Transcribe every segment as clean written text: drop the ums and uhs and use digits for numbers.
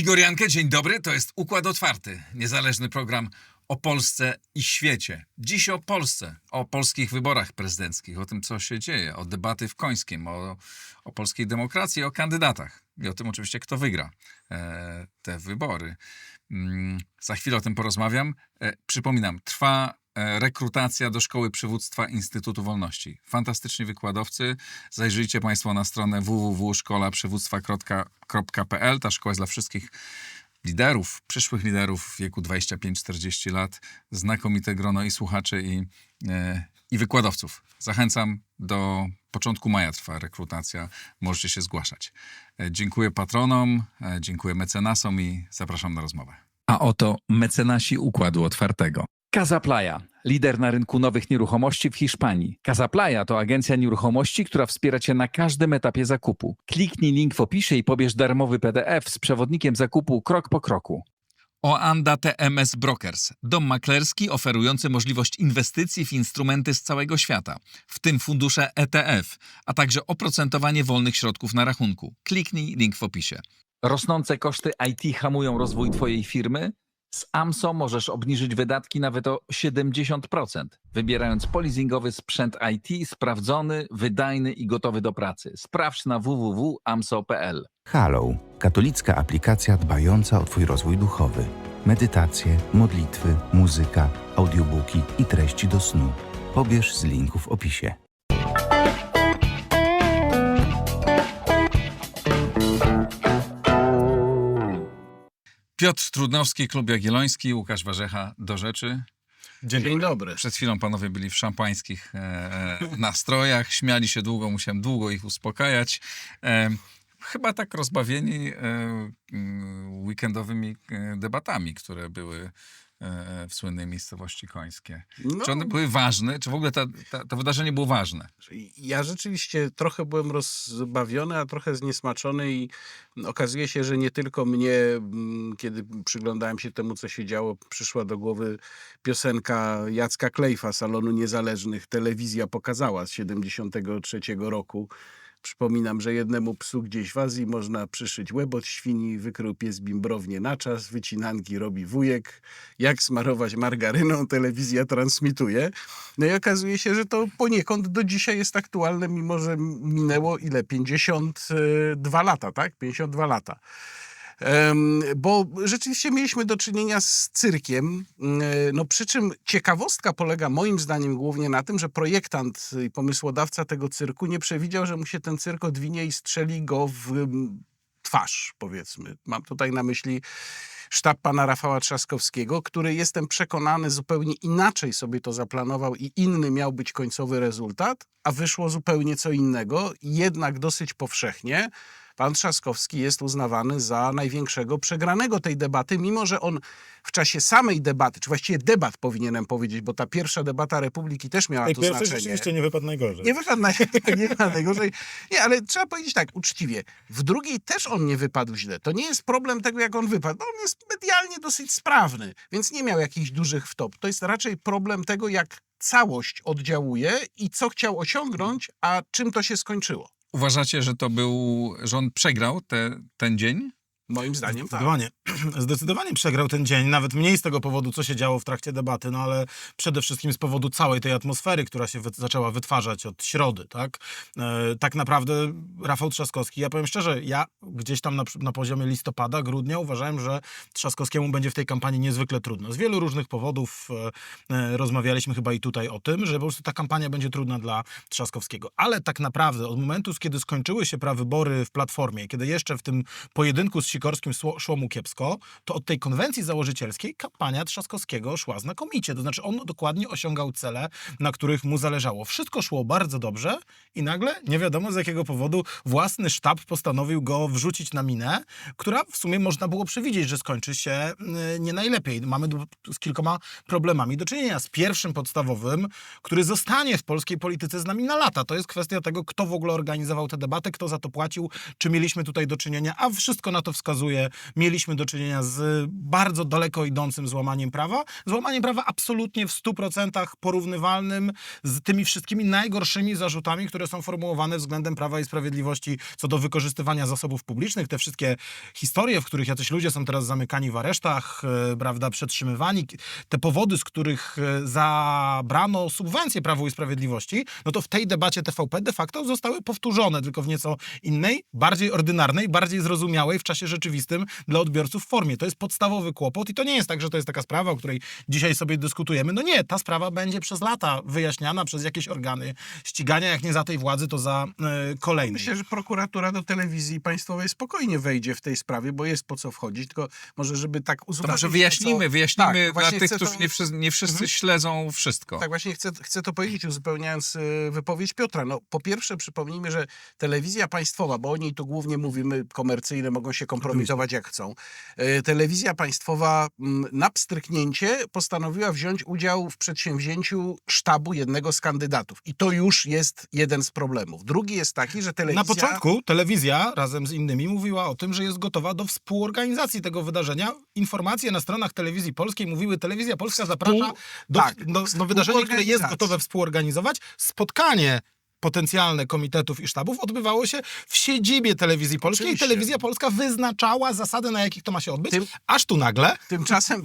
Igor Jankę, dzień dobry. To jest Układ Otwarty, niezależny program o Polsce i świecie. Dziś o Polsce, o polskich wyborach prezydenckich, o tym, co się dzieje, o debaty w Końskiem, o polskiej demokracji, o kandydatach i o tym oczywiście, kto wygra te wybory. Za chwilę o tym porozmawiam. Przypominam, trwa rekrutacja do Szkoły Przywództwa Instytutu Wolności. Fantastyczni wykładowcy. Zajrzyjcie Państwo na stronę www.szkolaprzywództwa.pl. Ta szkoła jest dla wszystkich liderów, przyszłych liderów w wieku 25-40 lat. Znakomite grono i słuchaczy, i wykładowców. Zachęcam, do początku maja trwa rekrutacja. Możecie się zgłaszać. Dziękuję patronom, dziękuję mecenasom i zapraszam na rozmowę. A oto mecenasi Układu Otwartego. Casa Playa, lider na rynku nowych nieruchomości w Hiszpanii. Casa Playa to agencja nieruchomości, która wspiera Cię na każdym etapie zakupu. Kliknij link w opisie i pobierz darmowy PDF z przewodnikiem zakupu krok po kroku. Oanda TMS Brokers, dom maklerski oferujący możliwość inwestycji w instrumenty z całego świata, w tym fundusze ETF, a także oprocentowanie wolnych środków na rachunku. Kliknij link w opisie. Rosnące koszty IT hamują rozwój Twojej firmy? Z AMSO możesz obniżyć wydatki nawet o 70%, wybierając polizingowy sprzęt IT sprawdzony, wydajny i gotowy do pracy. Sprawdź na www.amso.pl. Hallow, katolicka aplikacja dbająca o Twój rozwój duchowy. Medytacje, modlitwy, muzyka, audiobooki i treści do snu. Pobierz z linku w opisie. Piotr Trudnowski, Klub Jagielloński, Łukasz Warzecha, do rzeczy. Dzień dobry. Przed chwilą panowie byli w szampańskich nastrojach, śmiali się długo, musiałem długo ich uspokajać. Chyba tak rozbawieni weekendowymi debatami, które były w słynnej miejscowości Końskie. No. Czy one były ważne? Czy w ogóle to wydarzenie było ważne? Ja rzeczywiście trochę byłem rozbawiony, a trochę zniesmaczony i okazuje się, że nie tylko mnie, kiedy przyglądałem się temu, co się działo, przyszła do głowy piosenka Jacka Klejfa, Salonu Niezależnych. Telewizja pokazała z 73 roku. Przypominam, że jednemu psu gdzieś w Azji można przyszyć łeb od świni, wykrył pies bimbrownie na czas, wycinanki robi wujek, jak smarować margaryną, telewizja transmituje. No i okazuje się, że to poniekąd do dzisiaj jest aktualne, mimo że minęło 52 lata, tak? 52 lata. Bo rzeczywiście mieliśmy do czynienia z cyrkiem, no przy czym ciekawostka polega moim zdaniem głównie na tym, że projektant i pomysłodawca tego cyrku nie przewidział, że mu się ten cyrk odwinie i strzeli go w twarz, powiedzmy. Mam tutaj na myśli sztab pana Rafała Trzaskowskiego, który, jestem przekonany, zupełnie inaczej sobie to zaplanował i inny miał być końcowy rezultat, a wyszło zupełnie co innego, jednak dosyć powszechnie. Pan Trzaskowski jest uznawany za największego przegranego tej debaty, mimo że on w czasie samej debaty, czy właściwie debat powinienem powiedzieć, bo ta pierwsza debata Republiki też miała tu znaczenie. Rzeczywiście nie wypadł najgorzej. Nie wypadł najgorzej. Nie, ale trzeba powiedzieć tak, uczciwie. W drugiej też on nie wypadł źle. To nie jest problem tego, jak on wypadł. On jest medialnie dosyć sprawny, więc nie miał jakichś dużych wtop. To jest raczej problem tego, jak całość oddziałuje i co chciał osiągnąć, a czym to się skończyło. Uważacie, że że on przegrał ten dzień? Moim zdaniem tak. Zdecydowanie przegrał ten dzień, nawet mniej z tego powodu, co się działo w trakcie debaty, no ale przede wszystkim z powodu całej tej atmosfery, która się zaczęła wytwarzać od środy, tak? Tak naprawdę Rafał Trzaskowski, ja powiem szczerze, ja gdzieś tam na poziomie listopada, grudnia uważałem, że Trzaskowskiemu będzie w tej kampanii niezwykle trudno. Z wielu różnych powodów rozmawialiśmy chyba i tutaj o tym, że po prostu ta kampania będzie trudna dla Trzaskowskiego. Ale tak naprawdę od momentu, kiedy skończyły się prawybory w Platformie, kiedy jeszcze w tym pojedynku z Sikorskim szło mu kiepsko, to od tej konwencji założycielskiej kampania Trzaskowskiego szła znakomicie. To znaczy on dokładnie osiągał cele, na których mu zależało. Wszystko szło bardzo dobrze i nagle, nie wiadomo z jakiego powodu, własny sztab postanowił go wrzucić na minę, która w sumie można było przewidzieć, że skończy się nie najlepiej. Mamy z kilkoma problemami do czynienia. Z pierwszym podstawowym, który zostanie w polskiej polityce z nami na lata. To jest kwestia tego, kto w ogóle organizował tę debatę, kto za to płacił, czy mieliśmy tutaj do czynienia, a wszystko na to wskazuje, wskazuje, mieliśmy do czynienia z bardzo daleko idącym złamaniem prawa. Złamaniem prawa absolutnie w 100% porównywalnym z tymi wszystkimi najgorszymi zarzutami, które są formułowane względem Prawa i Sprawiedliwości co do wykorzystywania zasobów publicznych. Te wszystkie historie, w których jacyś ludzie są teraz zamykani w aresztach, prawda, przetrzymywani, te powody, z których zabrano subwencje Prawu i Sprawiedliwości, no to w tej debacie TVP de facto zostały powtórzone, tylko w nieco innej, bardziej ordynarnej, bardziej zrozumiałej w czasie rzeczywistym dla odbiorców formie. To jest podstawowy kłopot i to nie jest tak, że to jest taka sprawa, o której dzisiaj sobie dyskutujemy. No nie, ta sprawa będzie przez lata wyjaśniana przez jakieś organy ścigania, jak nie za tej władzy, to za kolejnej. Myślę, że prokuratura do telewizji państwowej spokojnie wejdzie w tej sprawie, bo jest po co wchodzić, tylko może żeby tak To uzupełnić... może wyjaśnimy Tak, dla właśnie tych, chcę którzy to- nie wszyscy śledzą wszystko. Tak, właśnie chcę to powiedzieć, uzupełniając wypowiedź Piotra. No, po pierwsze przypomnijmy, że telewizja państwowa, bo o niej tu głównie mówimy, komercyjne mogą się kompromitować jak chcą. Telewizja państwowa na pstryknięcie postanowiła wziąć udział w przedsięwzięciu sztabu jednego z kandydatów. I to już jest jeden z problemów. Drugi jest taki, że telewizja... Na początku telewizja razem z innymi mówiła o tym, że jest gotowa do współorganizacji tego wydarzenia. Informacje na stronach Telewizji Polskiej mówiły, Telewizja Polska zaprasza do wydarzenia, które jest gotowe współorganizować. Spotkanie potencjalne komitetów i sztabów odbywało się w siedzibie Telewizji Polskiej. Oczywiście. I Telewizja Polska wyznaczała zasady, na jakich to ma się odbyć. Tym- Aż tu nagle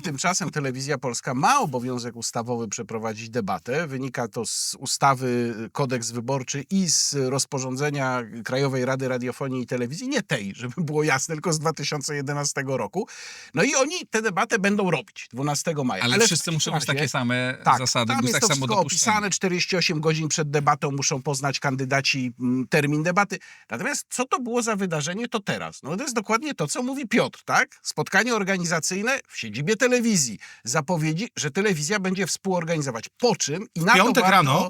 Tymczasem Telewizja Polska ma obowiązek ustawowy przeprowadzić debatę. Wynika to z ustawy Kodeks Wyborczy i z rozporządzenia Krajowej Rady Radiofonii i Telewizji. Nie tej, żeby było jasne, tylko z 2011 roku. No i oni tę debatę będą robić 12 maja. Ale w wszyscy takim muszą mieć razie- takie same Tak, zasady, tam jest tak to samo wszystko dopuszczone. opisane, 48 godzin przed debatą muszą poznać kandydaci termin debaty. Natomiast co to było za wydarzenie, to teraz. No to jest dokładnie to, co mówi Piotr, tak? Spotkanie organizacyjne w siedzibie telewizji. Zapowiedzi, że telewizja będzie współorganizować. Po czym i na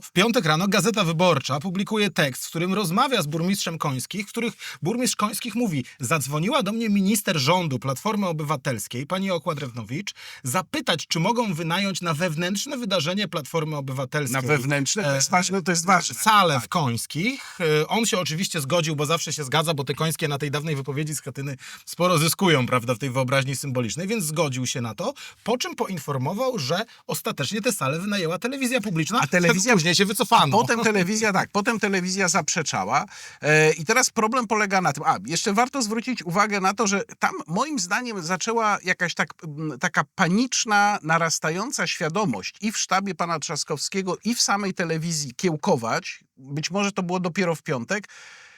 w piątek rano Gazeta Wyborcza publikuje tekst, w którym rozmawia z burmistrzem Końskich, w których burmistrz Końskich mówi: zadzwoniła do mnie minister rządu Platformy Obywatelskiej, pani Okła-Drewnowicz, zapytać, czy mogą wynająć na wewnętrzne wydarzenie Platformy Obywatelskiej Na wewnętrzne, to jest ważne, to jest ważne. salę w Końskich. On się oczywiście zgodził, bo zawsze się zgadza, bo te Końskie na tej dawnej wypowiedzi z Katyny sporo zyskują, prawda, w tej wyobraźni symbolicznej, więc zgodził się na to, po czym poinformował, że ostatecznie tę salę wynajęła telewizja publiczna, A telewizja- później się wycofano. Potem telewizja zaprzeczała. I teraz problem polega na tym. Jeszcze warto zwrócić uwagę na to, że tam moim zdaniem zaczęła jakaś taka paniczna, narastająca świadomość i w sztabie pana Trzaskowskiego, i w samej telewizji kiełkować. Być może to było dopiero w piątek,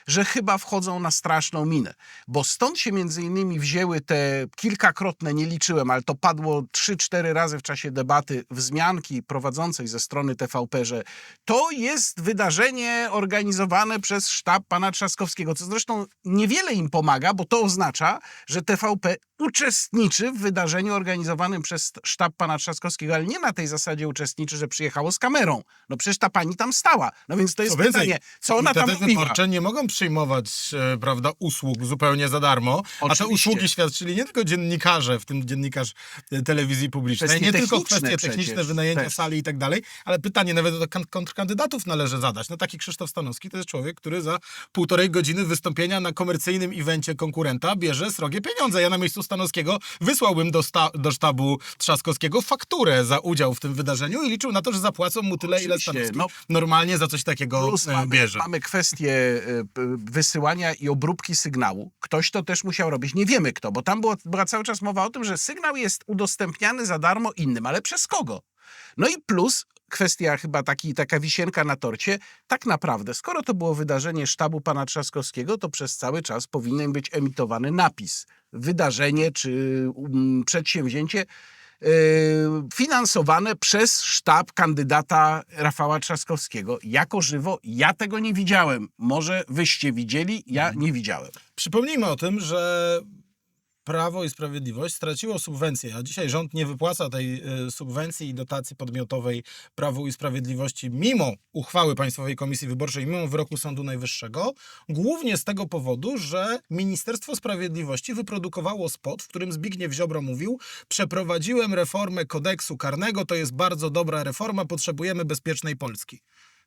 że chyba wchodzą na straszną minę. Bo stąd się między innymi wzięły te kilkakrotne, nie liczyłem, ale to padło 3-4 razy w czasie debaty, wzmianki prowadzącej ze strony TVP, że to jest wydarzenie organizowane przez sztab pana Trzaskowskiego, co zresztą niewiele im pomaga, bo to oznacza, że TVP uczestniczy w wydarzeniu organizowanym przez sztab pana Trzaskowskiego, ale nie na tej zasadzie uczestniczy, że przyjechało z kamerą. No przecież ta pani tam stała. No więc to jest Co więcej, pytanie, co ona tam komitety mówiła? wyborcze nie mogą przyjmować, prawda, usług zupełnie za darmo, a te Oczywiście. usługi świadczyli nie tylko dziennikarze, w tym dziennikarz telewizji publicznej, Kwestie nie tylko techniczne kwestie techniczne, przecież wynajęcia też. sali i tak dalej, ale pytanie nawet do kontrkandydatów należy zadać. No taki Krzysztof Stanowski to jest człowiek, który za 1,5 godziny wystąpienia na komercyjnym evencie konkurenta bierze srogie pieniądze. Ja na miejscu Stanowskiego wysłałbym do sztabu Trzaskowskiego fakturę za udział w tym wydarzeniu i liczył na to, że zapłacą mu tyle, ile Oczywiście, Stanowski normalnie za coś takiego Plus bierze. mamy kwestię wysyłania i obróbki sygnału. Ktoś to też musiał robić. Nie wiemy kto, bo tam była cały czas mowa o tym, że sygnał jest udostępniany za darmo innym, ale przez kogo? No i plus kwestia chyba taka wisienka na torcie. Tak naprawdę, skoro to było wydarzenie sztabu pana Trzaskowskiego, to przez cały czas powinien być emitowany napis. Wydarzenie czy przedsięwzięcie finansowane przez sztab kandydata Rafała Trzaskowskiego. Jako żywo ja tego nie widziałem. Może wyście widzieli, ja nie widziałem. Przypomnijmy o tym, że Prawo i Sprawiedliwość straciło subwencję, a dzisiaj rząd nie wypłaca tej subwencji i dotacji podmiotowej Prawu i Sprawiedliwości mimo uchwały Państwowej Komisji Wyborczej, mimo wyroku Sądu Najwyższego, głównie z tego powodu, że Ministerstwo Sprawiedliwości wyprodukowało spot, w którym Zbigniew Ziobro mówił: przeprowadziłem reformę kodeksu karnego, to jest bardzo dobra reforma, potrzebujemy bezpiecznej Polski.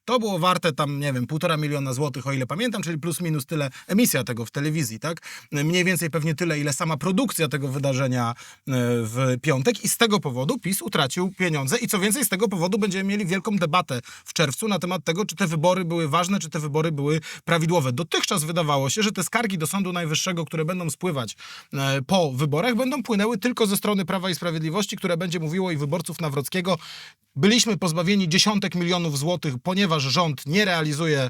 To było warte tam, nie wiem, 1,5 miliona złotych, o ile pamiętam, czyli plus minus tyle emisja tego w telewizji, tak? Mniej więcej pewnie tyle, ile sama produkcja tego wydarzenia w piątek i z tego powodu PiS utracił pieniądze i co więcej, z tego powodu będziemy mieli wielką debatę w czerwcu na temat tego, czy te wybory były ważne, czy te wybory były prawidłowe. Dotychczas wydawało się, że te skargi do Sądu Najwyższego, które będą spływać po wyborach, będą płynęły tylko ze strony Prawa i Sprawiedliwości, które będzie mówiło i wyborców Nawrockiego: byliśmy pozbawieni dziesiątek milionów złotych, ponieważ rząd nie realizuje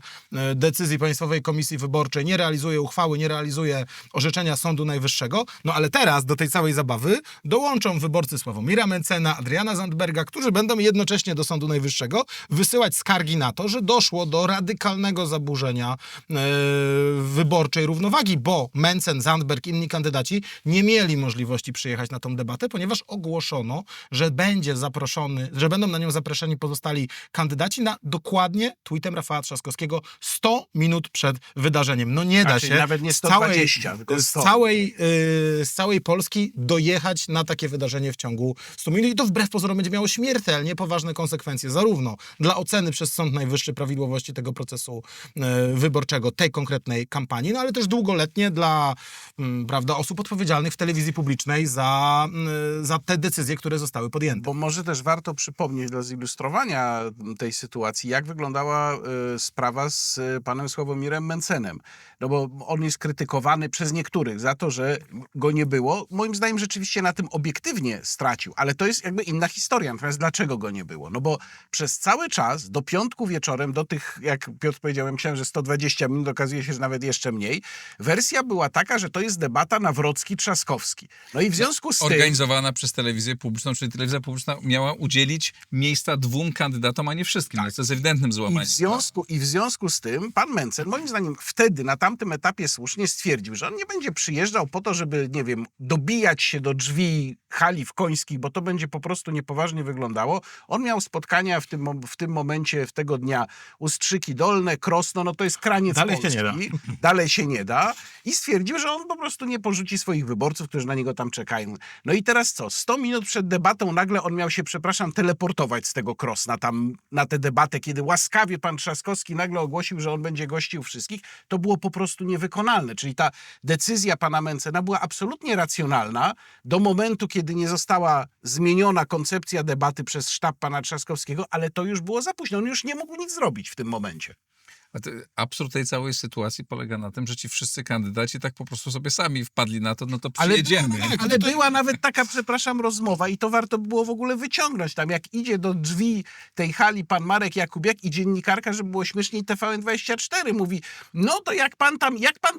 decyzji Państwowej Komisji Wyborczej, nie realizuje uchwały, nie realizuje orzeczenia Sądu Najwyższego. No ale teraz do tej całej zabawy dołączą wyborcy Sławomira Mentzena, Adriana Zandberga, którzy będą jednocześnie do Sądu Najwyższego wysyłać skargi na to, że doszło do radykalnego zaburzenia wyborczej równowagi, bo Mentzen, Zandberg, inni kandydaci nie mieli możliwości przyjechać na tą debatę, ponieważ ogłoszono, że że będą na nią zaproszeni pozostali kandydaci na dokładnie tweetem Rafała Trzaskowskiego 100 minut przed wydarzeniem. No nie da czyli się nawet nie z całej, 120, tylko 100. z całej Polski dojechać na takie wydarzenie w ciągu 100 minut i to wbrew pozorom będzie miało śmiertelnie poważne konsekwencje zarówno dla oceny przez Sąd Najwyższy prawidłowości tego procesu wyborczego, tej konkretnej kampanii, no ale też długoletnie dla prawda, osób odpowiedzialnych w telewizji publicznej za te decyzje, które zostały podjęte. Bo może też warto przypomnieć dla zilustrowania tej sytuacji, jak wyglądała sprawa z panem Sławomirem Mentzenem. No bo on jest krytykowany przez niektórych za to, że go nie było. Moim zdaniem rzeczywiście na tym obiektywnie stracił, ale to jest jakby inna historia. Natomiast dlaczego go nie było? No bo przez cały czas, do piątku wieczorem, do tych, jak Piotr powiedział, ja myślałem, że 120 minut, okazuje się, że nawet jeszcze mniej, wersja była taka, że to jest debata Nawrocki-Trzaskowski. No i w związku z tym... Organizowana przez telewizję publiczną, czyli telewizja publiczna miała udzielić miejsca 2 kandydatom, a nie wszystkim. Tak. To jest ewidentnym złamaniem. I w związku z tym pan Mentzen, moim zdaniem wtedy, na tamtym etapie słusznie stwierdził, że on nie będzie przyjeżdżał po to, żeby, nie wiem, dobijać się do drzwi hali w Końskich, bo to będzie po prostu niepoważnie wyglądało. On miał spotkania w tym momencie, w tego dnia Ustrzyki Dolne, Krosno, no to jest kraniec Dalej Polski. się nie da. Dalej się nie da. I stwierdził, że on po prostu nie porzuci swoich wyborców, którzy na niego tam czekają. No i teraz co? 100 minut przed debatą nagle on miał się, przepraszam, teleportować z tego Krosna tam na tę debatę, kiedy łaskawie pan Trzaskowski nagle ogłosił, że on będzie gościł wszystkich. To było po prostu niewykonalne. Czyli ta decyzja pana Mentzena była absolutnie racjonalna do momentu, kiedy nie została zmieniona koncepcja debaty przez sztab pana Trzaskowskiego, ale to już było za późno. On już nie mógł nic zrobić w tym momencie. Absurd tej całej sytuacji polega na tym, że ci wszyscy kandydaci tak po prostu sobie sami wpadli na to, no to Ale przyjedziemy. Ale była nawet taka, przepraszam, rozmowa i to warto było w ogóle wyciągnąć. Tam jak idzie do drzwi tej hali pan Marek Jakubiak i dziennikarka, żeby było śmieszniej, TVN24 mówi, no to jak pan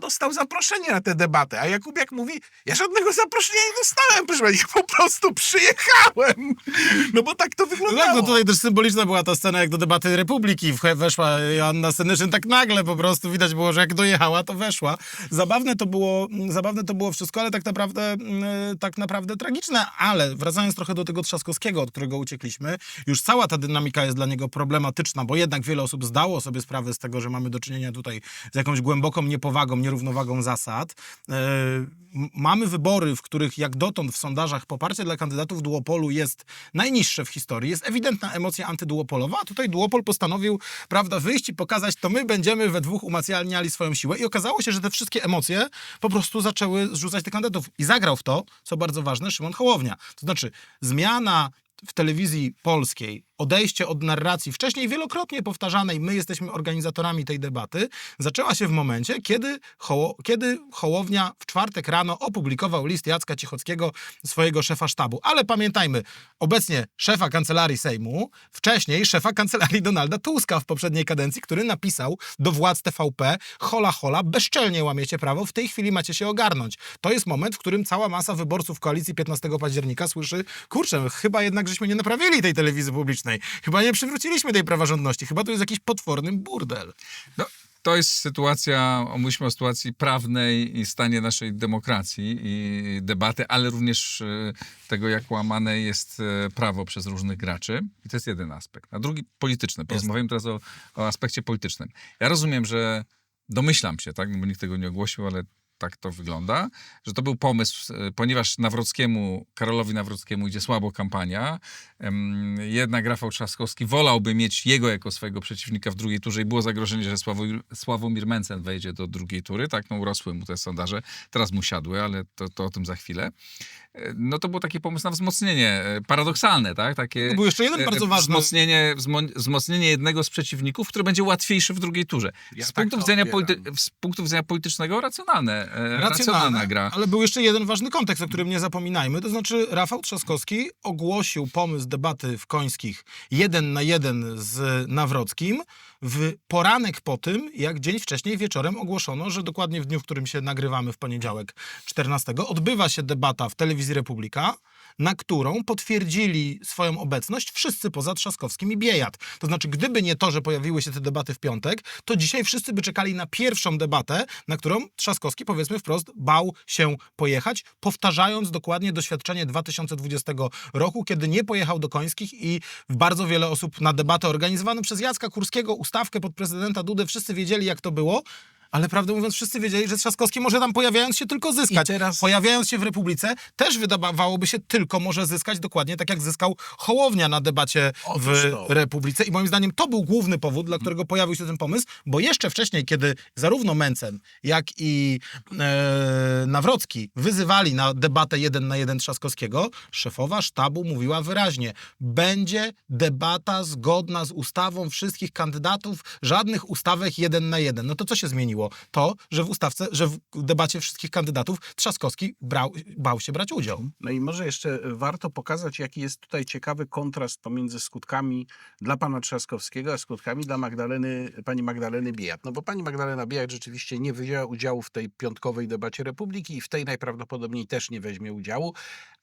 dostał zaproszenie na tę debatę? A Jakubiak mówi, ja żadnego zaproszenia nie dostałem, proszę pani, po prostu przyjechałem. No bo tak to No wyglądało. tak, no tutaj też symboliczna była ta scena, jak do debaty Republiki weszła Joanna Senyszyn, tak nagle po prostu widać było, że jak dojechała, to weszła. Zabawne to było wszystko, ale tak naprawdę tragiczne. Ale wracając trochę do tego Trzaskowskiego, od którego uciekliśmy, już cała ta dynamika jest dla niego problematyczna, bo jednak wiele osób zdało sobie sprawę z tego, że mamy do czynienia tutaj z jakąś głęboką niepowagą, nierównowagą zasad. Mamy wybory, w których jak dotąd w sondażach poparcie dla kandydatów duopolu jest najniższe w historii. Jest ewidentna emocja antyduopolowa, a tutaj duopol postanowił, prawda, wyjść i pokazać, to my będziemy we dwóch umacniali swoją siłę. I okazało się, że te wszystkie emocje po prostu zaczęły zrzucać tych kandydatów. I zagrał w to, co bardzo ważne, Szymon Hołownia. To znaczy zmiana w telewizji polskiej, odejście od narracji wcześniej wielokrotnie powtarzanej, my jesteśmy organizatorami tej debaty, zaczęła się w momencie, kiedy Hołownia w czwartek rano opublikował list Jacka Cichockiego, swojego szefa sztabu. Ale pamiętajmy, obecnie szefa Kancelarii Sejmu, wcześniej szefa Kancelarii Donalda Tuska w poprzedniej kadencji, który napisał do władz TVP, hola, bezczelnie łamiecie prawo, w tej chwili macie się ogarnąć. To jest moment, w którym cała masa wyborców koalicji 15 października słyszy, kurczę, chyba jednak żeśmy nie naprawili tej telewizji publicznej. Chyba nie przywróciliśmy tej praworządności. Chyba to jest jakiś potworny burdel. No, to jest sytuacja, omówiliśmy o sytuacji prawnej i stanie naszej demokracji i debaty, ale również tego, jak łamane jest prawo przez różnych graczy. I to jest jeden aspekt. A drugi polityczny. Porozmawiamy teraz o aspekcie politycznym. Ja rozumiem, że domyślam się, tak, bo nikt tego nie ogłosił, ale tak to wygląda, że to był pomysł, ponieważ Karolowi Nawrockiemu idzie słabo kampania, jednak Rafał Trzaskowski wolałby mieć jego jako swojego przeciwnika w drugiej turze i było zagrożenie, że Sławomir Mencen wejdzie do drugiej tury, tak, no urosły mu te sondaże, teraz mu siadły, ale to o tym za chwilę. No to był taki pomysł na wzmocnienie, paradoksalne, tak, takie... Był jeszcze jeden bardzo ważny... Wzmocnienie jednego z przeciwników, który będzie łatwiejszy w drugiej turze. Ja Z tak punktu to widzenia odbieram. z punktu widzenia politycznego racjonalna gra. Ale był jeszcze jeden ważny kontekst, o którym nie zapominajmy. To znaczy Rafał Trzaskowski ogłosił pomysł debaty w Końskich 1 na 1 z Nawrockim w poranek po tym, jak dzień wcześniej wieczorem ogłoszono, że dokładnie w dniu, w którym się nagrywamy w poniedziałek 14, odbywa się debata w Telewizji Republika, na którą potwierdzili swoją obecność wszyscy poza Trzaskowskim i Biejat. To znaczy, gdyby nie to, że pojawiły się te debaty w piątek, to dzisiaj wszyscy by czekali na pierwszą debatę, na którą Trzaskowski, powiedzmy wprost, bał się pojechać, powtarzając dokładnie doświadczenie 2020 roku, kiedy nie pojechał do Końskich i bardzo wiele osób na debatę organizowaną przez Jacka Kurskiego, ustawkę pod prezydenta Dudę, wszyscy wiedzieli, jak to było. Ale prawdę mówiąc, wszyscy wiedzieli, że Trzaskowski może tam pojawiając się tylko zyskać. I teraz... Pojawiając się w Republice też wydawałoby się tylko może zyskać, dokładnie tak jak zyskał Hołownia na debacie w Republice. I moim zdaniem to był główny powód, dla którego pojawił się ten pomysł, bo jeszcze wcześniej, kiedy zarówno Mencen, jak i Nawrocki wyzywali na debatę 1 na 1 Trzaskowskiego, szefowa sztabu mówiła wyraźnie, będzie debata zgodna z ustawą wszystkich kandydatów, żadnych ustawek 1 na 1. No to co się zmieniło? To, że w debacie wszystkich kandydatów Trzaskowski bał się brać udział. No i może jeszcze warto pokazać, jaki jest tutaj ciekawy kontrast pomiędzy skutkami dla pana Trzaskowskiego, a skutkami dla pani Magdaleny Biejat. No bo pani Magdalena Biejat rzeczywiście nie wzięła udziału w tej piątkowej debacie Republiki i w tej najprawdopodobniej też nie weźmie udziału.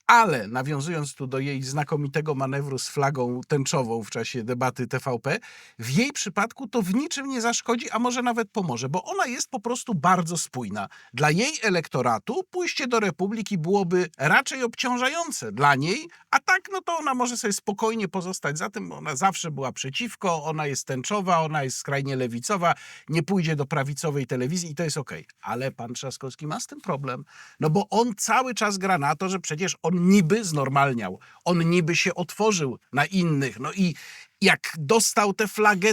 Ale nawiązując tu do jej znakomitego manewru z flagą tęczową w czasie debaty TVP, w jej przypadku to w niczym nie zaszkodzi, a może nawet pomoże, bo ona jest po prostu bardzo spójna. Dla jej elektoratu pójście do Republiki byłoby raczej obciążające dla niej, a tak no to ona może sobie spokojnie pozostać za tym, bo ona zawsze była przeciwko, ona jest tęczowa, ona jest skrajnie lewicowa, nie pójdzie do prawicowej telewizji i to jest okej. Ale pan Trzaskowski ma z tym problem, no bo on cały czas gra na to, że przecież on niby znormalniał, on niby się otworzył na innych, no i jak dostał tę flagę,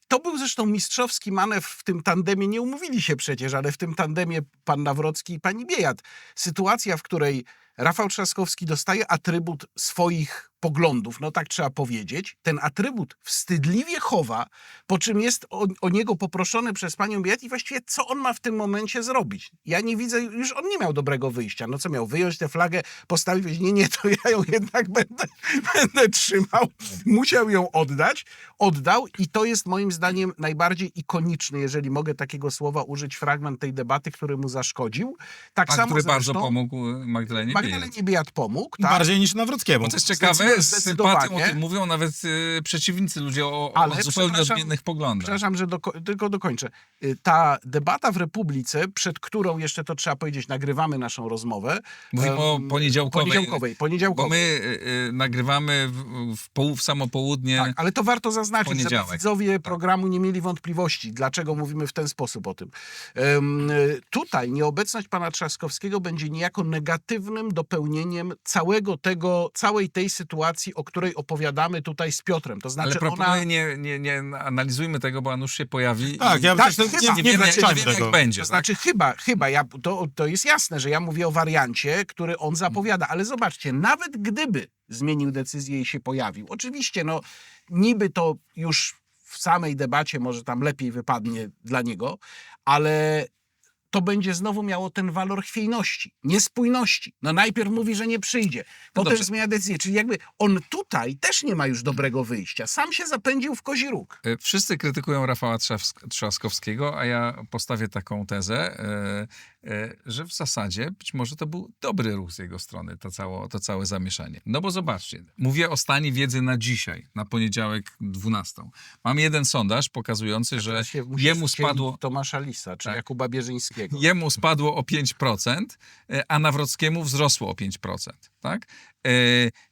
to był zresztą mistrzowski manewr w tym tandemie, nie umówili się przecież, ale w tym tandemie pan Nawrocki i pani Biejat. Sytuacja, w której Rafał Trzaskowski dostaje atrybut swoich poglądów, no tak trzeba powiedzieć. Ten atrybut wstydliwie chowa, po czym jest o niego poproszony przez panią Biejat i właściwie co on ma w tym momencie zrobić? Ja nie widzę, już on nie miał dobrego wyjścia. No co miał? Wyjąć tę flagę, postawić, nie, to ja ją jednak będę trzymał. Musiał ją oddać. Oddał i to jest moim zdaniem najbardziej ikoniczny, jeżeli mogę takiego słowa użyć, fragment tej debaty, który mu zaszkodził. Tak samo który zresztą bardzo pomógł Magdalenie Biejat pomógł. Tak? Bardziej niż Nawrockiemu. Bo to jest ciekawe, z sympatią o tym mówią nawet przeciwnicy, ludzie o zupełnie odmiennych poglądach. Przepraszam, że tylko dokończę. Ta debata w Republice, przed którą jeszcze to trzeba powiedzieć, nagrywamy naszą rozmowę. Mówimy o poniedziałkowej. Bo my nagrywamy w samo południe. Tak, ale to warto zaznaczyć, żeby poniedziałek. widzowie programu nie mieli wątpliwości, dlaczego mówimy w ten sposób o tym. Tutaj nieobecność pana Trzaskowskiego będzie niejako negatywnym dopełnieniem całej tej sytuacji, o której opowiadamy tutaj z Piotrem. To znaczy ale proponuję, nie analizujmy tego, bo Anusz się pojawi. Tak, ja tak, nie wiem, wręczamy jak tego. będzie. To znaczy chyba to jest jasne, że ja mówię o wariancie, który on zapowiada, ale zobaczcie, nawet gdyby zmienił decyzję i się pojawił, oczywiście, niby to już w samej debacie może tam lepiej wypadnie dla niego, ale to będzie znowu miało ten walor chwiejności, niespójności. Najpierw mówi, że nie przyjdzie, potem zmienia decyzję. Czyli jakby on tutaj też nie ma już dobrego wyjścia. Sam się zapędził w kozi róg. Wszyscy krytykują Rafała Trzaskowskiego, a ja postawię taką tezę, że w zasadzie być może to był dobry ruch z jego strony, to całe zamieszanie. No bo zobaczcie, mówię o stanie wiedzy na dzisiaj, na poniedziałek 12. Mam jeden sondaż pokazujący, że jemu spadło... Tomasza Lisa, czy Jakuba Bierzyńskiego. Jemu spadło o 5%, a Nawrockiemu wzrosło o 5%. Tak?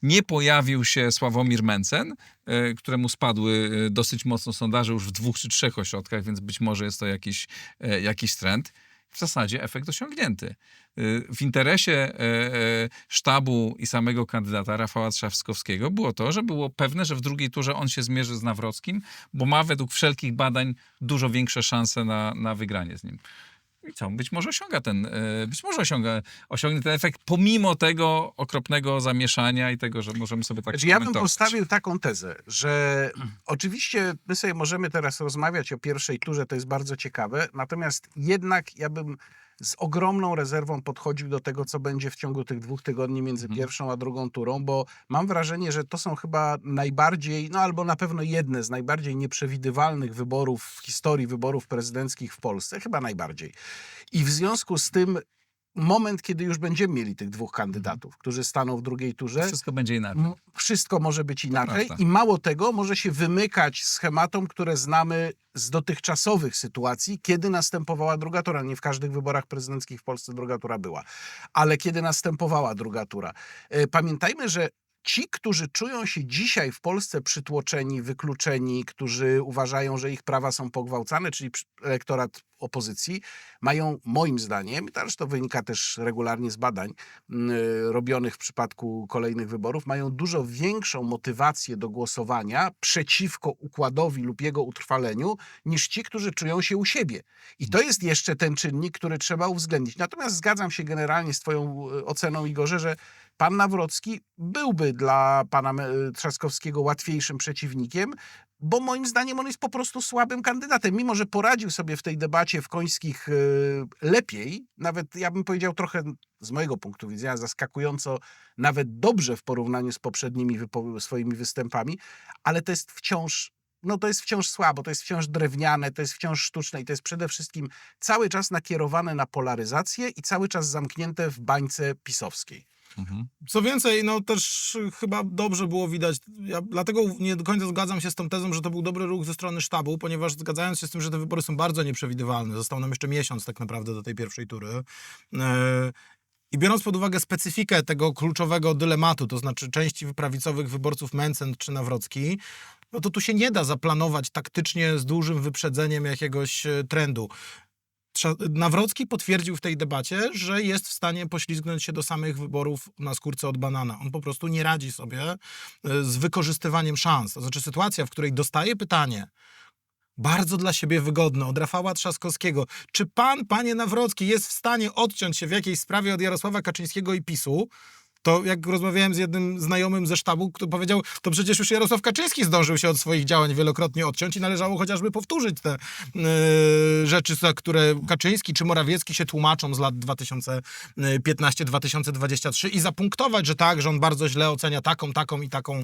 Nie pojawił się Sławomir Mencen, któremu spadły dosyć mocno sondaże już w 2 czy 3 ośrodkach, więc być może jest to jakiś trend. w zasadzie efekt osiągnięty. W interesie sztabu i samego kandydata Rafała Trzaskowskiego było to, że było pewne, że w drugiej turze on się zmierzy z Nawrockim, bo ma według wszelkich badań dużo większe szanse na wygranie z nim. I co? Być może osiągnie ten efekt, pomimo tego okropnego zamieszania i tego, że możemy sobie tak Znaczy, ja bym komentować. postawił taką tezę, że oczywiście my sobie możemy teraz rozmawiać o pierwszej turze, to jest bardzo ciekawe, natomiast jednak ja bym z ogromną rezerwą podchodził do tego, co będzie w ciągu tych 2 tygodni między pierwszą a drugą turą, bo mam wrażenie, że to są chyba najbardziej, no albo na pewno jedne z najbardziej nieprzewidywalnych wyborów w historii wyborów prezydenckich w Polsce, chyba najbardziej. I w związku z tym moment, kiedy już będziemy mieli tych 2 kandydatów, którzy staną w drugiej turze, Wszystko będzie inaczej. wszystko może być inaczej prawda. i mało tego, może się wymykać schematom, które znamy z dotychczasowych sytuacji, kiedy następowała druga tura. Nie w każdych wyborach prezydenckich w Polsce druga tura była, ale kiedy następowała druga tura. Pamiętajmy, że ci, którzy czują się dzisiaj w Polsce przytłoczeni, wykluczeni, którzy uważają, że ich prawa są pogwałcane, czyli elektorat opozycji, mają moim zdaniem, to wynika też regularnie z badań robionych w przypadku kolejnych wyborów, mają dużo większą motywację do głosowania przeciwko układowi lub jego utrwaleniu, niż ci, którzy czują się u siebie. I to jest jeszcze ten czynnik, który trzeba uwzględnić. Natomiast zgadzam się generalnie z twoją oceną, Igorze, że pan Nawrocki byłby dla pana Trzaskowskiego łatwiejszym przeciwnikiem, bo moim zdaniem on jest po prostu słabym kandydatem. Mimo że poradził sobie w tej debacie w Końskich lepiej, nawet ja bym powiedział trochę z mojego punktu widzenia zaskakująco, nawet dobrze w porównaniu z poprzednimi swoimi występami, ale to jest wciąż słabo, to jest wciąż drewniane, to jest wciąż sztuczne i to jest przede wszystkim cały czas nakierowane na polaryzację i cały czas zamknięte w bańce pisowskiej. Co więcej, no też chyba dobrze było widać, ja dlatego nie do końca zgadzam się z tą tezą, że to był dobry ruch ze strony sztabu, ponieważ zgadzając się z tym, że te wybory są bardzo nieprzewidywalne, został nam jeszcze miesiąc tak naprawdę do tej pierwszej tury, i biorąc pod uwagę specyfikę tego kluczowego dylematu, to znaczy części prawicowych wyborców Mencen czy Nawrocki, no to tu się nie da zaplanować taktycznie z dużym wyprzedzeniem jakiegoś trendu. Nawrocki potwierdził w tej debacie, że jest w stanie poślizgnąć się do samych wyborów na skórce od banana. On po prostu nie radzi sobie z wykorzystywaniem szans. To znaczy sytuacja, w której dostaje pytanie bardzo dla siebie wygodne od Rafała Trzaskowskiego. Czy pan, panie Nawrocki, jest w stanie odciąć się w jakiejś sprawie od Jarosława Kaczyńskiego i PiS-u? To jak rozmawiałem z jednym znajomym ze sztabu, który powiedział, to przecież już Jarosław Kaczyński zdążył się od swoich działań wielokrotnie odciąć i należało chociażby powtórzyć te rzeczy, za które Kaczyński czy Morawiecki się tłumaczą z lat 2015-2023 i zapunktować, że tak, że on bardzo źle ocenia taką i taką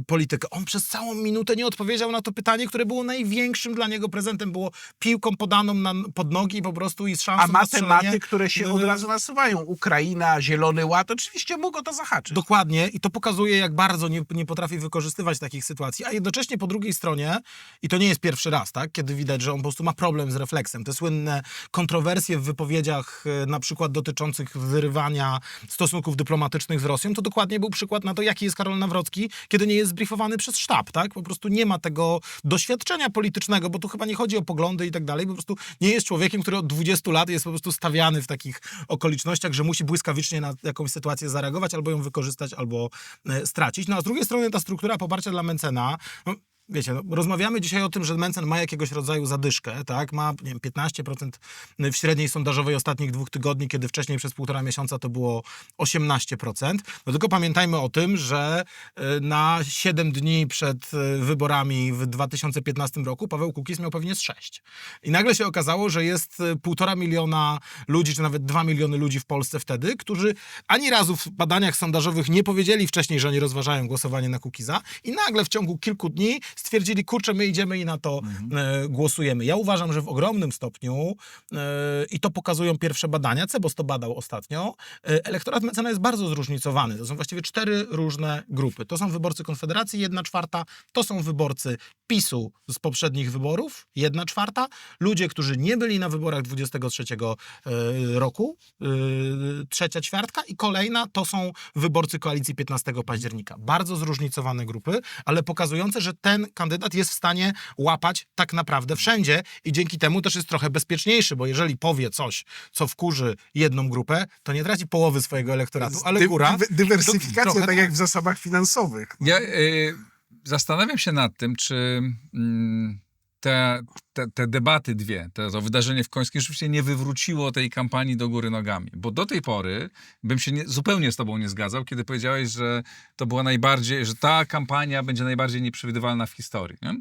politykę. On przez całą minutę nie odpowiedział na to pytanie, które było największym dla niego prezentem. Było piłką podaną pod nogi i po prostu i z szansą A na strzelenie. matematy, które się od razu nasuwają. Ukraina, Zielony Ład, oczywiście mógł o to zahaczyć. Dokładnie i to pokazuje, jak bardzo nie potrafi wykorzystywać takich sytuacji, a jednocześnie po drugiej stronie, i to nie jest pierwszy raz, tak, kiedy widać, że on po prostu ma problem z refleksem. Te słynne kontrowersje w wypowiedziach na przykład dotyczących wyrywania stosunków dyplomatycznych z Rosją, to dokładnie był przykład na to, jaki jest Karol Nawrocki, kiedy nie jest zbriefowany przez sztab, tak? Po prostu nie ma tego doświadczenia politycznego, bo tu chyba nie chodzi o poglądy i tak dalej, po prostu nie jest człowiekiem, który od 20 lat jest po prostu stawiany w takich okolicznościach, że musi błyskawicznie na jakąś sytuację zareagować, albo ją wykorzystać, albo stracić. No a z drugiej strony ta struktura poparcia dla Mencena, no, wiecie, no, rozmawiamy dzisiaj o tym, że Mencen ma jakiegoś rodzaju zadyszkę, tak? Ma, nie wiem, 15% w średniej sondażowej ostatnich 2 tygodni, kiedy wcześniej przez 1,5 miesiąca to było 18%. No tylko pamiętajmy o tym, że na 7 dni przed wyborami w 2015 roku Paweł Kukiz miał pewnie z 6. I nagle się okazało, że jest 1,5 miliona ludzi, czy nawet 2 miliony ludzi w Polsce wtedy, którzy ani razu w badaniach sondażowych nie powiedzieli wcześniej, że oni rozważają głosowanie na Kukiza i nagle w ciągu kilku dni stwierdzili, kurczę, my idziemy i na to głosujemy. Ja uważam, że w ogromnym stopniu, i to pokazują pierwsze badania, Cebos to badał ostatnio, elektorat Mencena jest bardzo zróżnicowany. To są właściwie 4 różne grupy. To są wyborcy Konfederacji, 1/4, to są wyborcy PiS-u z poprzednich wyborów, 1/4, ludzie, którzy nie byli na wyborach 23 roku, 3/4 i kolejna to są wyborcy koalicji 15 października. Bardzo zróżnicowane grupy, ale pokazujące, że ten kandydat jest w stanie łapać tak naprawdę wszędzie i dzięki temu też jest trochę bezpieczniejszy, bo jeżeli powie coś, co wkurzy jedną grupę, to nie traci połowy swojego elektoratu, ale góra... Dywersyfikacja, trochę tak jak w zasobach finansowych. Ja zastanawiam się nad tym, czy te debaty dwie, to wydarzenie w Końskim rzeczywiście nie wywróciło tej kampanii do góry nogami. Bo do tej pory bym się zupełnie z tobą nie zgadzał, kiedy powiedziałeś, że to była że ta kampania będzie najbardziej nieprzewidywalna w historii. Nie?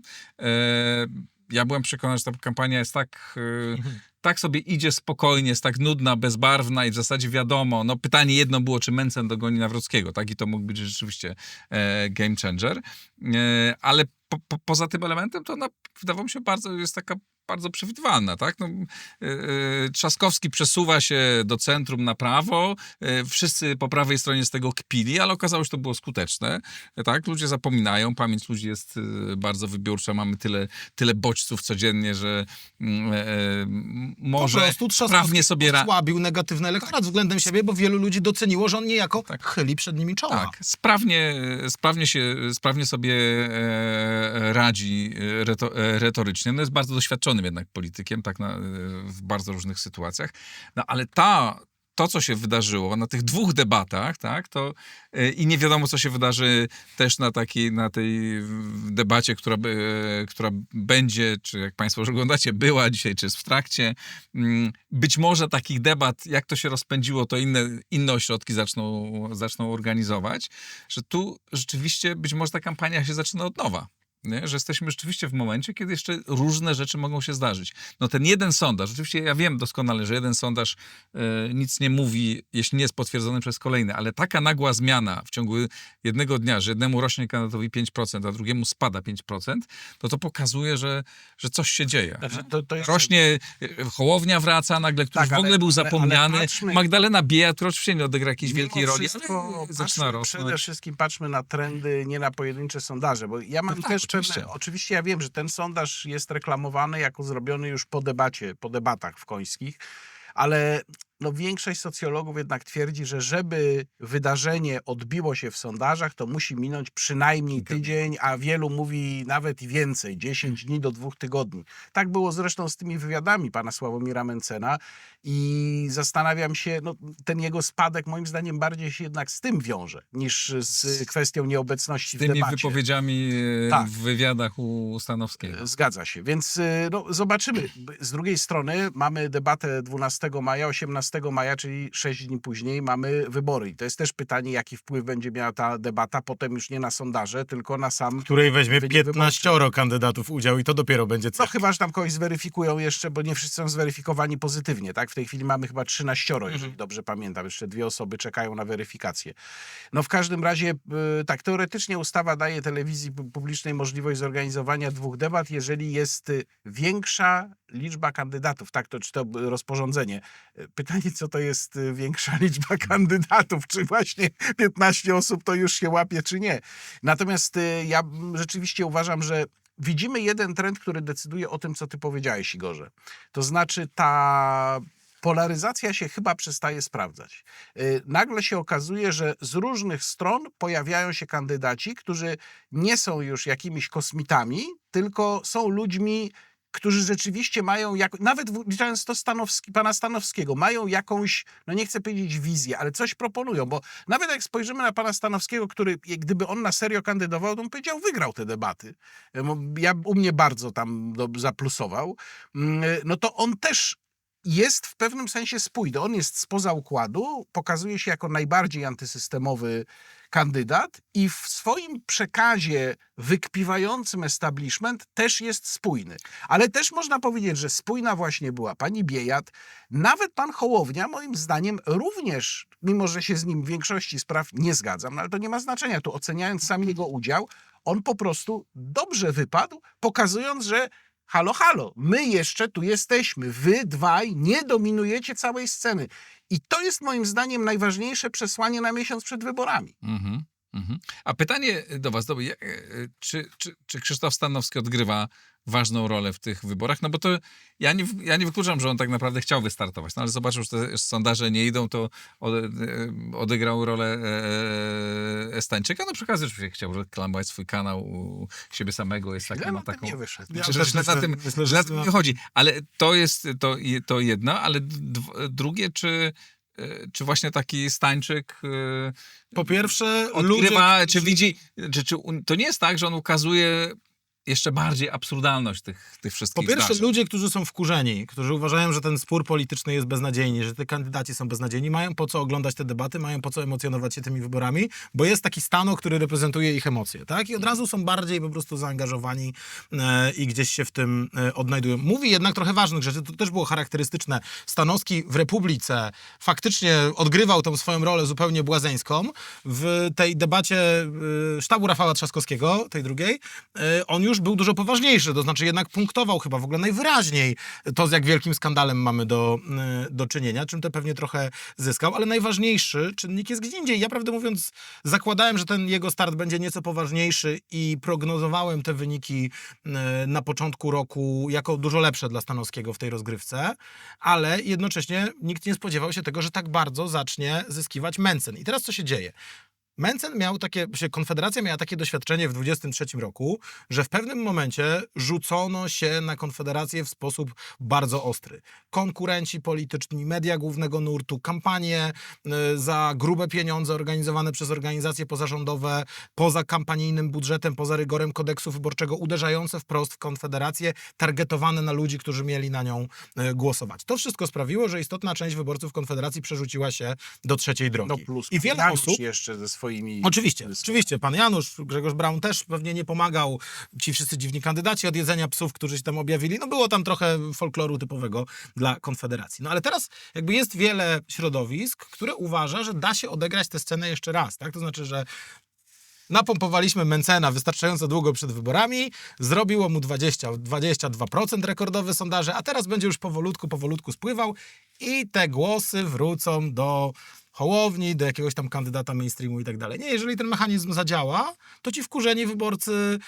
Ja byłem przekonany, że ta kampania jest tak sobie idzie spokojnie, jest tak nudna, bezbarwna i w zasadzie wiadomo, no pytanie jedno było, czy Mencen dogoni Nawrockiego, tak? I to mógł być rzeczywiście game changer. Ale poza tym elementem to ona wydawało mi się jest taka bardzo przewidywalna, tak? No, Trzaskowski przesuwa się do centrum na prawo, wszyscy po prawej stronie z tego kpili, ale okazało się, że to było skuteczne, tak? Ludzie zapominają, pamięć ludzi jest bardzo wybiórcza, mamy tyle bodźców codziennie, że może Po prostu sprawnie sobie... osłabił negatywny elektorat względem siebie, bo wielu ludzi doceniło, że on niejako chyli przed nimi czoła. Tak, sprawnie sobie radzi retorycznie. No jest bardzo doświadczonym jednak politykiem, tak w bardzo różnych sytuacjach. No ale to, co się wydarzyło na tych dwóch debatach, tak, i nie wiadomo, co się wydarzy też na tej debacie, która będzie, czy jak państwo już oglądacie, była dzisiaj, czy jest w trakcie. Być może takich debat, jak to się rozpędziło, to inne ośrodki zaczną organizować, że tu rzeczywiście być może ta kampania się zaczyna od nowa. Nie? Że jesteśmy rzeczywiście w momencie, kiedy jeszcze różne rzeczy mogą się zdarzyć. No ten jeden sondaż, oczywiście ja wiem doskonale, że jeden sondaż nic nie mówi, jeśli nie jest potwierdzony przez kolejny, ale taka nagła zmiana w ciągu jednego dnia, że jednemu rośnie kandydatowi 5%, a drugiemu spada 5%, to pokazuje, że coś się dzieje. Znaczy, to jest... Rośnie, Hołownia wraca nagle, który w ogóle był zapomniany. Ale patrzmy... Magdalena Biejat, która oczywiście nie odegra jakiejś wielkiej roli, ale zaczyna rosnąć. Przede wszystkim patrzmy na trendy, nie na pojedyncze sondaże, bo ja mam też oczywiście ja wiem, że ten sondaż jest reklamowany jako zrobiony już po debatach w Końskich, ale no większość socjologów jednak twierdzi, że żeby wydarzenie odbiło się w sondażach, to musi minąć przynajmniej tydzień, a wielu mówi nawet i więcej, 10 dni do 2 tygodni. Tak było zresztą z tymi wywiadami pana Sławomira Mencena i zastanawiam się, no ten jego spadek moim zdaniem bardziej się jednak z tym wiąże, niż z kwestią nieobecności w debacie. Z tymi wypowiedziami w wywiadach u Stanowskiego. Zgadza się, więc no, zobaczymy. Z drugiej strony mamy debatę 12 maja, 18 maja, czyli 6 dni później mamy wybory. I to jest też pytanie, jaki wpływ będzie miała ta debata, potem już nie na sondaże, tylko na sam... W której weźmie wynik 15 kandydatów udział i to dopiero będzie... No chyba, że tam kogoś zweryfikują jeszcze, bo nie wszyscy są zweryfikowani pozytywnie, tak? W tej chwili mamy chyba 13, jeżeli dobrze pamiętam. Jeszcze 2 osoby czekają na weryfikację. No w każdym razie, tak, teoretycznie ustawa daje telewizji publicznej możliwość zorganizowania 2 debat, jeżeli jest większa liczba kandydatów. Tak, czy to rozporządzenie. Pytanie, co to jest większa liczba kandydatów? Czy właśnie 15 osób to już się łapie, czy nie? Natomiast ja rzeczywiście uważam, że widzimy jeden trend, który decyduje o tym, co ty powiedziałeś, Igorze. To znaczy ta polaryzacja się chyba przestaje sprawdzać. Nagle się okazuje, że z różnych stron pojawiają się kandydaci, którzy nie są już jakimiś kosmitami, tylko są ludźmi, którzy rzeczywiście mają, nawet wliczając to pana Stanowskiego, mają jakąś, no nie chcę powiedzieć wizję, ale coś proponują, bo nawet jak spojrzymy na pana Stanowskiego, który, gdyby on na serio kandydował, to bym powiedział, wygrał te debaty. U mnie bardzo tam zaplusował. No to on też jest w pewnym sensie spójny. On jest spoza układu, pokazuje się jako najbardziej antysystemowy kandydat i w swoim przekazie wykpiwającym establishment też jest spójny. Ale też można powiedzieć, że spójna właśnie była pani Biejat. Nawet pan Hołownia, moim zdaniem, również, mimo że się z nim w większości spraw nie zgadzam, no ale to nie ma znaczenia. Tu oceniając sam jego udział, on po prostu dobrze wypadł, pokazując, że halo, my jeszcze tu jesteśmy. Wy dwaj nie dominujecie całej sceny. I to jest moim zdaniem najważniejsze przesłanie na miesiąc przed wyborami. Mhm. A pytanie do was, czy Krzysztof Stanowski odgrywa ważną rolę w tych wyborach? No bo to ja nie wykluczam, że on tak naprawdę chciał wystartować, no ale zobaczył, że te sondaże nie idą, to odegrał rolę Stańczyka. No przy okazji oczywiście chciał reklamować swój kanał u siebie samego, jest taki, ma taką... nie wyszedł. Ja Przecież też na tym myślę, że- na tym nie chodzi. Ale to jest to jedno, ale drugie, czy właśnie taki Stańczyk Po pierwsze, odgrywa, ludzie, czy widzi, to nie jest tak, że on ukazuje jeszcze bardziej absurdalność tych wszystkich Po pierwsze, zdarzeń. ludzie, którzy są wkurzeni, którzy uważają, że ten spór polityczny jest beznadziejny, że te kandydaci są beznadziejni, mają po co oglądać te debaty, mają po co emocjonować się tymi wyborami, bo jest taki Stano, który reprezentuje ich emocje, tak? I od razu są bardziej po prostu zaangażowani i gdzieś się w tym odnajdują. Mówi jednak trochę ważnych rzeczy, to też było charakterystyczne. Stanowski w Republice faktycznie odgrywał tą swoją rolę zupełnie błazeńską. W tej debacie sztabu Rafała Trzaskowskiego, tej drugiej, on już był dużo poważniejszy, to znaczy jednak punktował chyba w ogóle najwyraźniej to, z jak wielkim skandalem mamy do czynienia, czym to pewnie trochę zyskał, ale najważniejszy czynnik jest gdzie indziej. Ja prawdę mówiąc zakładałem, że ten jego start będzie nieco poważniejszy i prognozowałem te wyniki na początku roku jako dużo lepsze dla Stanowskiego w tej rozgrywce, ale jednocześnie nikt nie spodziewał się tego, że tak bardzo zacznie zyskiwać Mencen. I teraz co się dzieje? Mencen miał Konfederacja miała takie doświadczenie w 23 roku, że w pewnym momencie rzucono się na Konfederację w sposób bardzo ostry. Konkurenci polityczni, media głównego nurtu, kampanie za grube pieniądze organizowane przez organizacje pozarządowe, poza kampanijnym budżetem, poza rygorem kodeksu wyborczego, uderzające wprost w Konfederację, targetowane na ludzi, którzy mieli na nią głosować. To wszystko sprawiło, że istotna część wyborców Konfederacji przerzuciła się do trzeciej drogi. No plus I wiele Janusz osób jeszcze ze swoimi... Oczywiście. Pan Janusz, Grzegorz Braun też pewnie nie pomagał. Ci wszyscy dziwni kandydaci od jedzenia psów, którzy się tam objawili. No było tam trochę folkloru typowego dla Konfederacji. No ale teraz jakby jest wiele środowisk, które uważa, że da się odegrać tę scenę jeszcze raz. Tak? To znaczy, że napompowaliśmy Mencena wystarczająco długo przed wyborami, zrobiło mu 22% rekordowe sondaże, a teraz będzie już powolutku spływał i te głosy wrócą do Hołowni, do jakiegoś tam kandydata mainstreamu i tak dalej. Nie, jeżeli ten mechanizm zadziała, to ci wkurzeni wyborcy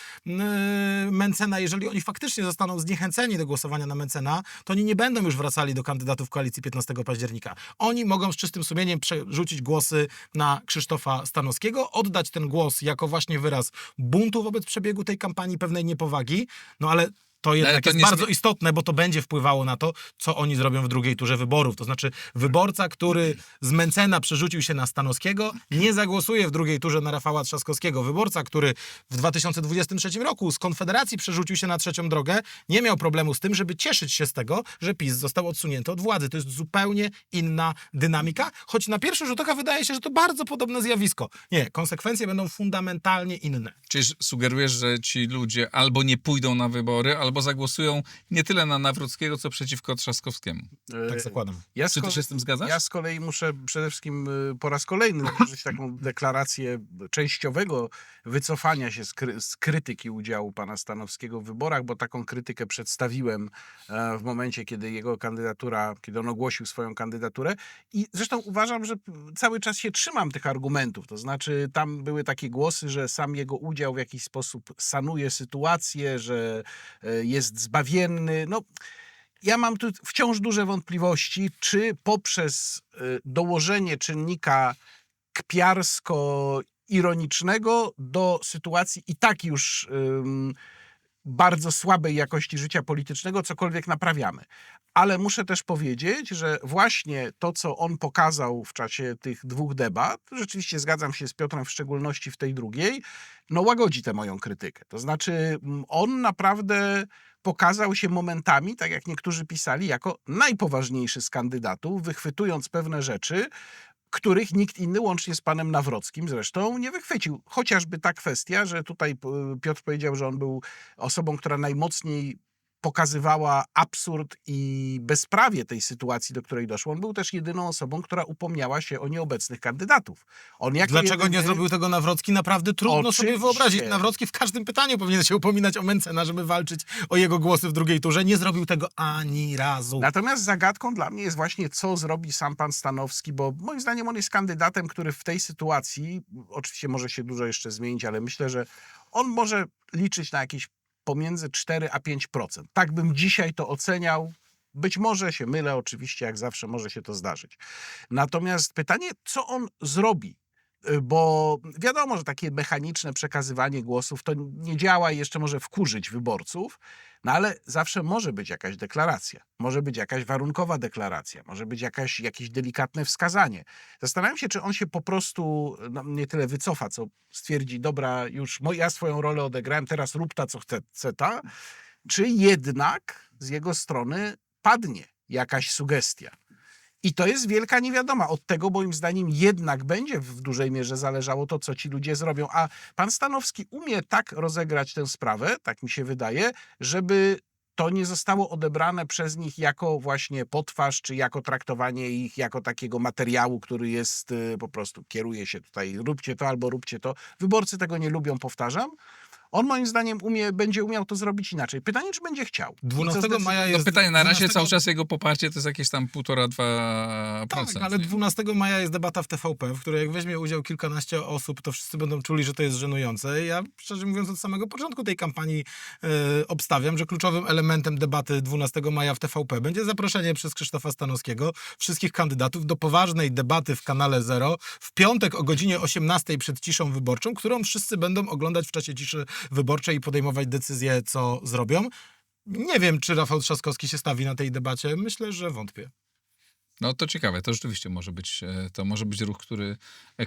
Mencena, jeżeli oni faktycznie zostaną zniechęceni do głosowania na Mencena, to oni nie będą już wracali do kandydatów koalicji 15 października. Oni mogą z czystym sumieniem przerzucić głosy na Krzysztofa Stanowskiego, oddać ten głos jako właśnie wyraz buntu wobec przebiegu tej kampanii, pewnej niepowagi, no ale to jednak to jest nie bardzo istotne, bo to będzie wpływało na to, co oni zrobią w drugiej turze wyborów. To znaczy wyborca, który z Mencena przerzucił się na Stanowskiego, nie zagłosuje w drugiej turze na Rafała Trzaskowskiego. Wyborca, który w 2023 roku z Konfederacji przerzucił się na trzecią drogę, nie miał problemu z tym, żeby cieszyć się z tego, że PiS został odsunięty od władzy. To jest zupełnie inna dynamika, choć na pierwszy rzut oka wydaje się, że to bardzo podobne zjawisko. Nie, konsekwencje będą fundamentalnie inne. Czyli sugerujesz, że ci ludzie albo nie pójdą na wybory, albo zagłosują nie tyle na Nawrockiego, co przeciwko Trzaskowskiemu. Tak zakładam. Czy ty się z tym zgadzasz? Ja z kolei muszę przede wszystkim po raz kolejny złożyć taką deklarację częściowego wycofania się z krytyki udziału pana Stanowskiego w wyborach, bo taką krytykę przedstawiłem w momencie, kiedy on ogłosił swoją kandydaturę i zresztą uważam, że cały czas się trzymam tych argumentów, to znaczy tam były takie głosy, że sam jego udział w jakiś sposób sanuje sytuację, że jest zbawienny. No, ja mam tu wciąż duże wątpliwości, czy poprzez dołożenie czynnika kpiarsko-ironicznego do sytuacji i tak już bardzo słabej jakości życia politycznego cokolwiek naprawiamy. Ale muszę też powiedzieć, że właśnie to, co on pokazał w czasie tych dwóch debat, rzeczywiście zgadzam się z Piotrem, w szczególności w tej drugiej, no łagodzi tę moją krytykę. To znaczy on naprawdę pokazał się momentami, tak jak niektórzy pisali, jako najpoważniejszy z kandydatów, wychwytując pewne rzeczy, których nikt inny, łącznie z panem Nawrockim zresztą, nie wychwycił. Chociażby ta kwestia, że tutaj Piotr powiedział, że on był osobą, która najmocniej pokazywała absurd i bezprawie tej sytuacji, do której doszło. On był też jedyną osobą, która upomniała się o nieobecnych kandydatów. On jako Dlaczego nie jedyny- zrobił tego Nawrocki? Naprawdę trudno sobie Oczywiście. wyobrazić. Nawrocki w każdym pytaniu powinien się upominać o Mencena, żeby walczyć o jego głosy w drugiej turze. Nie zrobił tego ani razu. Natomiast zagadką dla mnie jest właśnie, co zrobi sam pan Stanowski, bo moim zdaniem on jest kandydatem, który w tej sytuacji, oczywiście może się dużo jeszcze zmienić, ale myślę, że on może liczyć na jakieś pomiędzy 4 a 5%. Tak bym dzisiaj to oceniał. Być może się mylę, oczywiście, jak zawsze może się to zdarzyć. Natomiast pytanie, co on zrobi? Bo wiadomo, że takie mechaniczne przekazywanie głosów to nie działa i jeszcze może wkurzyć wyborców, no ale zawsze może być jakaś deklaracja, może być jakaś warunkowa deklaracja, może być jakieś delikatne wskazanie. Zastanawiam się, czy on się po prostu nie tyle wycofa, co stwierdzi, dobra, już ja swoją rolę odegrałem, teraz rób ta, co chce ta, czy jednak z jego strony padnie jakaś sugestia. I to jest wielka niewiadoma. Od tego moim zdaniem jednak będzie w dużej mierze zależało to, co ci ludzie zrobią. A pan Stanowski umie tak rozegrać tę sprawę, tak mi się wydaje, żeby to nie zostało odebrane przez nich jako właśnie potwarz, czy jako traktowanie ich jako takiego materiału, który jest po prostu, kieruje się tutaj, róbcie to albo róbcie to. Wyborcy tego nie lubią, powtarzam. On moim zdaniem będzie umiał to zrobić inaczej. Pytanie, czy będzie chciał. 12 maja No jest... pytanie, na razie 12 cały czas jego poparcie to jest jakieś tam 1,5–2%. Tak, ale 12 maja jest debata w TVP, w której jak weźmie udział kilkanaście osób, to wszyscy będą czuli, że to jest żenujące. Ja, szczerze mówiąc, od samego początku tej kampanii obstawiam, że kluczowym elementem debaty 12 maja w TVP będzie zaproszenie przez Krzysztofa Stanowskiego wszystkich kandydatów do poważnej debaty w kanale Zero w piątek o godzinie 18 przed ciszą wyborczą, którą wszyscy będą oglądać w czasie ciszy wyborczej i podejmować decyzje, co zrobią. Nie wiem, czy Rafał Trzaskowski się stawi na tej debacie. Myślę, że wątpię. No to ciekawe, to rzeczywiście może być ruch,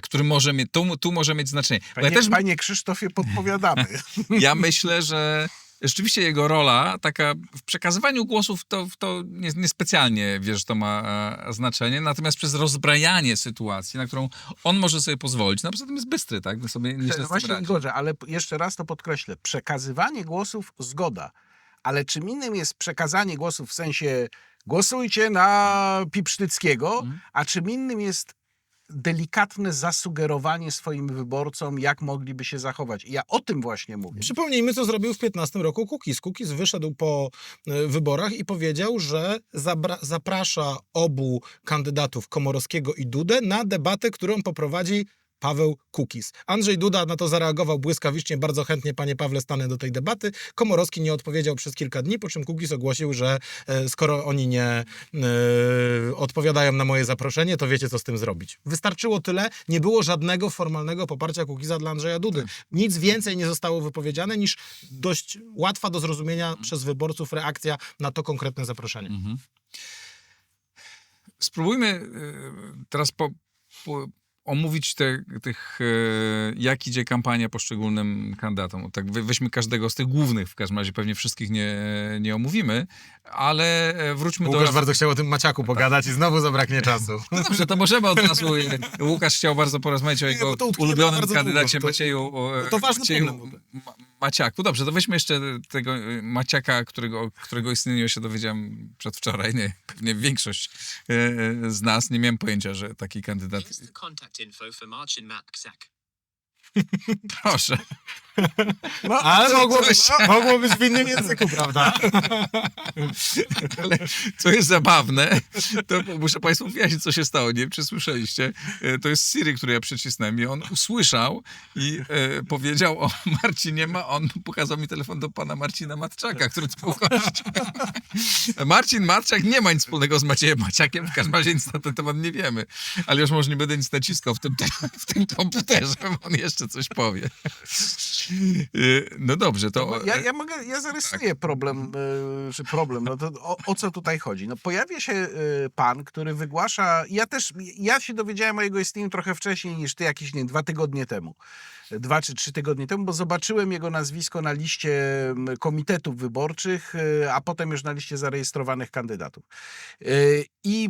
który może mieć, tu może mieć znaczenie. Bo Panie Krzysztofie, podpowiadamy. ja myślę, że rzeczywiście jego rola taka w przekazywaniu głosów to niespecjalnie, wiesz, to ma znaczenie, natomiast przez rozbrajanie sytuacji, na którą on może sobie pozwolić, no poza tym jest bystry, tak? My sobie nieźle z tym Właśnie radzi. Igorze, ale jeszcze raz to podkreślę. Przekazywanie głosów, zgoda. Ale czym innym jest przekazanie głosów w sensie głosujcie na Pipsztyckiego, a czym innym jest delikatne zasugerowanie swoim wyborcom, jak mogliby się zachować. I ja o tym właśnie mówię. Przypomnijmy, co zrobił w 15 roku Kukiz. Kukiz wyszedł po wyborach i powiedział, że zaprasza obu kandydatów, Komorowskiego i Dudę, na debatę, którą poprowadzi Paweł Kukiz. Andrzej Duda na to zareagował błyskawicznie, bardzo chętnie, panie Pawle, stanę do tej debaty. Komorowski nie odpowiedział przez kilka dni, po czym Kukiz ogłosił, że skoro oni nie odpowiadają na moje zaproszenie, to wiecie, co z tym zrobić. Wystarczyło tyle, nie było żadnego formalnego poparcia Kukiza dla Andrzeja Dudy. Nic więcej nie zostało wypowiedziane niż dość łatwa do zrozumienia przez wyborców reakcja na to konkretne zaproszenie. Spróbujmy teraz omówić jak idzie kampania poszczególnym kandydatom. Tak, weźmy każdego z tych głównych, w każdym razie pewnie wszystkich nie omówimy, ale wróćmy Łukasz do... bardzo chciał o tym Maciaku pogadać i znowu zabraknie czasu. No dobrze, to możemy od razu... Łukasz chciał bardzo porozmawiać o jego bo to utkniemy ulubionym bardzo kandydacie długo. Macieju... To ważny Macieju problem. Maciaku. Dobrze, to weźmy jeszcze tego Maciaka, którego istnieniu się dowiedziałem przedwczoraj. Nie, pewnie większość z nas nie miałem pojęcia, że taki kandydat... Here's the contact info for Marcin Maczak. Proszę. No, Ale mogło być w innym języku, prawda? Ale co jest zabawne, to muszę państwu wyjaśnić, co się stało. Nie wiem, czy słyszeliście. To jest Siri, który ja przycisnąłem i on usłyszał i powiedział o Marcinie, on pokazał mi telefon do pana Marcina Matczaka, który tu był gościem. Marcin Matczak nie ma nic wspólnego z Maciejem Maciakiem, w każdym razie nic na ten temat nie wiemy. Ale już może nie będę nic naciskał w tym komputerze, bo on jeszcze coś powie. No dobrze, to... Ja zarysuję problem, no to o co tutaj chodzi? No pojawia się pan, który wygłasza, ja się dowiedziałem o jego istnieniu trochę wcześniej niż ty, jakieś, nie wiem, 2 tygodnie temu. 2 czy 3 tygodnie temu, bo zobaczyłem jego nazwisko na liście komitetów wyborczych, a potem już na liście zarejestrowanych kandydatów. I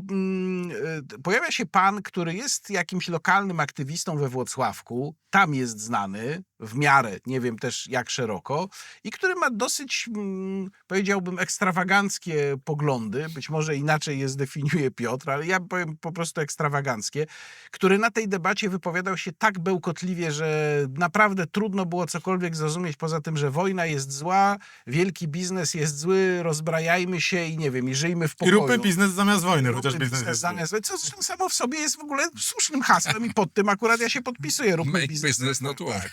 pojawia się pan, który jest jakimś lokalnym aktywistą we Włocławku, tam jest znany, w miarę, nie wiem też jak szeroko, i który ma dosyć, powiedziałbym, ekstrawaganckie poglądy, być może inaczej je zdefiniuje Piotr, ale ja powiem po prostu ekstrawaganckie, który na tej debacie wypowiadał się tak bełkotliwie, że naprawdę trudno było cokolwiek zrozumieć, poza tym, że wojna jest zła, wielki biznes jest zły, rozbrajajmy się i nie wiem, i żyjmy w I pokoju. róbmy biznes zamiast wojny, Róbmy chociaż biznes biznes jest zamiast wojny, co zresztą samo w sobie jest w ogóle słusznym hasłem i pod tym akurat ja się podpisuję. Róbmy Make business not war.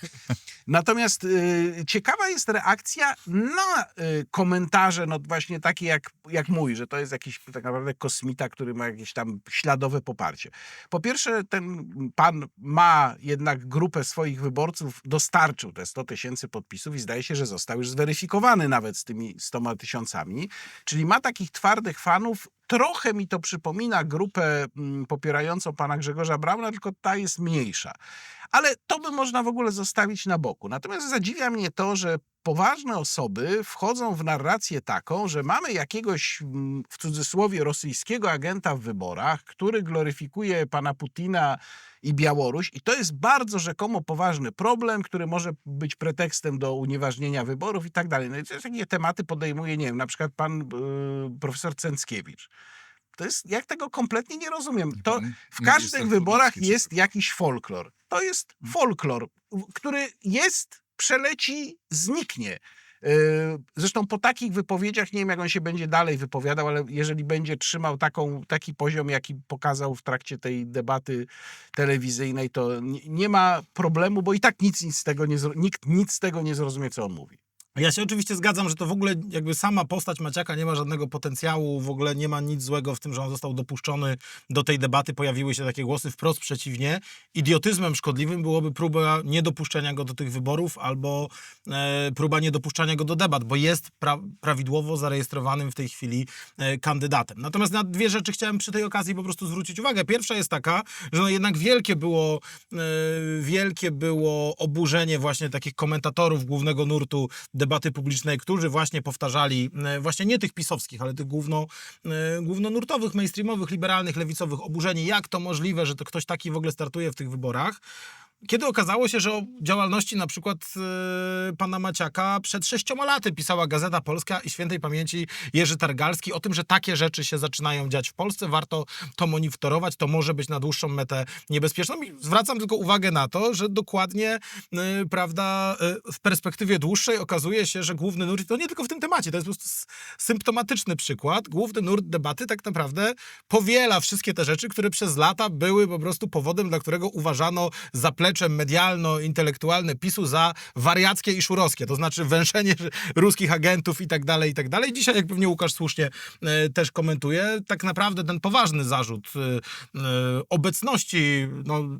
Natomiast ciekawa jest reakcja na komentarze, no właśnie takie jak mój, że to jest jakiś tak naprawdę kosmita, który ma jakieś tam śladowe poparcie. Po pierwsze, ten pan ma jednak grupę swoich wyborców, dostarczył te 100 000 podpisów i zdaje się, że został już zweryfikowany nawet z tymi 100 000, czyli ma takich twardych fanów. Trochę mi to przypomina grupę popierającą pana Grzegorza Brauna, tylko ta jest mniejsza. Ale to by można w ogóle zostawić na boku. Natomiast zadziwia mnie to, że poważne osoby wchodzą w narrację taką, że mamy jakiegoś, w cudzysłowie, rosyjskiego agenta w wyborach, który gloryfikuje pana Putina i Białoruś, i to jest bardzo rzekomo poważny problem, który może być pretekstem do unieważnienia wyborów i tak dalej. No i takie tematy podejmuje, nie wiem, na przykład pan profesor Cęckiewicz. To jest, jak tego kompletnie nie rozumiem. To w każdych wyborach jest jakiś folklor. To jest folklor, który przeleci, zniknie. Zresztą po takich wypowiedziach, nie wiem jak on się będzie dalej wypowiadał, ale jeżeli będzie trzymał taki poziom, jaki pokazał w trakcie tej debaty telewizyjnej, to nie ma problemu, bo i tak nikt nic z tego nie zrozumie, co on mówi. Ja się oczywiście zgadzam, że to w ogóle jakby sama postać Maciaka nie ma żadnego potencjału, w ogóle nie ma nic złego w tym, że on został dopuszczony do tej debaty. Pojawiły się takie głosy wprost przeciwnie. Idiotyzmem szkodliwym byłoby próba niedopuszczenia go do tych wyborów albo próba niedopuszczania go do debat, bo jest prawidłowo zarejestrowanym w tej chwili kandydatem. Natomiast na dwie rzeczy chciałem przy tej okazji po prostu zwrócić uwagę. Pierwsza jest taka, że no jednak wielkie było oburzenie właśnie takich komentatorów głównego nurtu debaty publicznej, którzy właśnie powtarzali, właśnie nie tych pisowskich, ale tych głównonurtowych, mainstreamowych, liberalnych, lewicowych, oburzeni, jak to możliwe, że to ktoś taki w ogóle startuje w tych wyborach. Kiedy okazało się, że o działalności na przykład pana Maciaka przed 6 laty pisała Gazeta Polska i świętej pamięci Jerzy Targalski o tym, że takie rzeczy się zaczynają dziać w Polsce, warto to monitorować, to może być na dłuższą metę niebezpieczną. I zwracam tylko uwagę na to, że dokładnie, prawda, w perspektywie dłuższej okazuje się, że główny nurt, to nie tylko w tym temacie, to jest po prostu symptomatyczny przykład, główny nurt debaty tak naprawdę powiela wszystkie te rzeczy, które przez lata były po prostu powodem, dla którego uważano zaplecze medialno-intelektualne PiS-u za wariackie i szurowskie, to znaczy węszenie ruskich agentów i tak dalej, i tak dalej. Dzisiaj, jak pewnie Łukasz słusznie też komentuje, tak naprawdę ten poważny zarzut obecności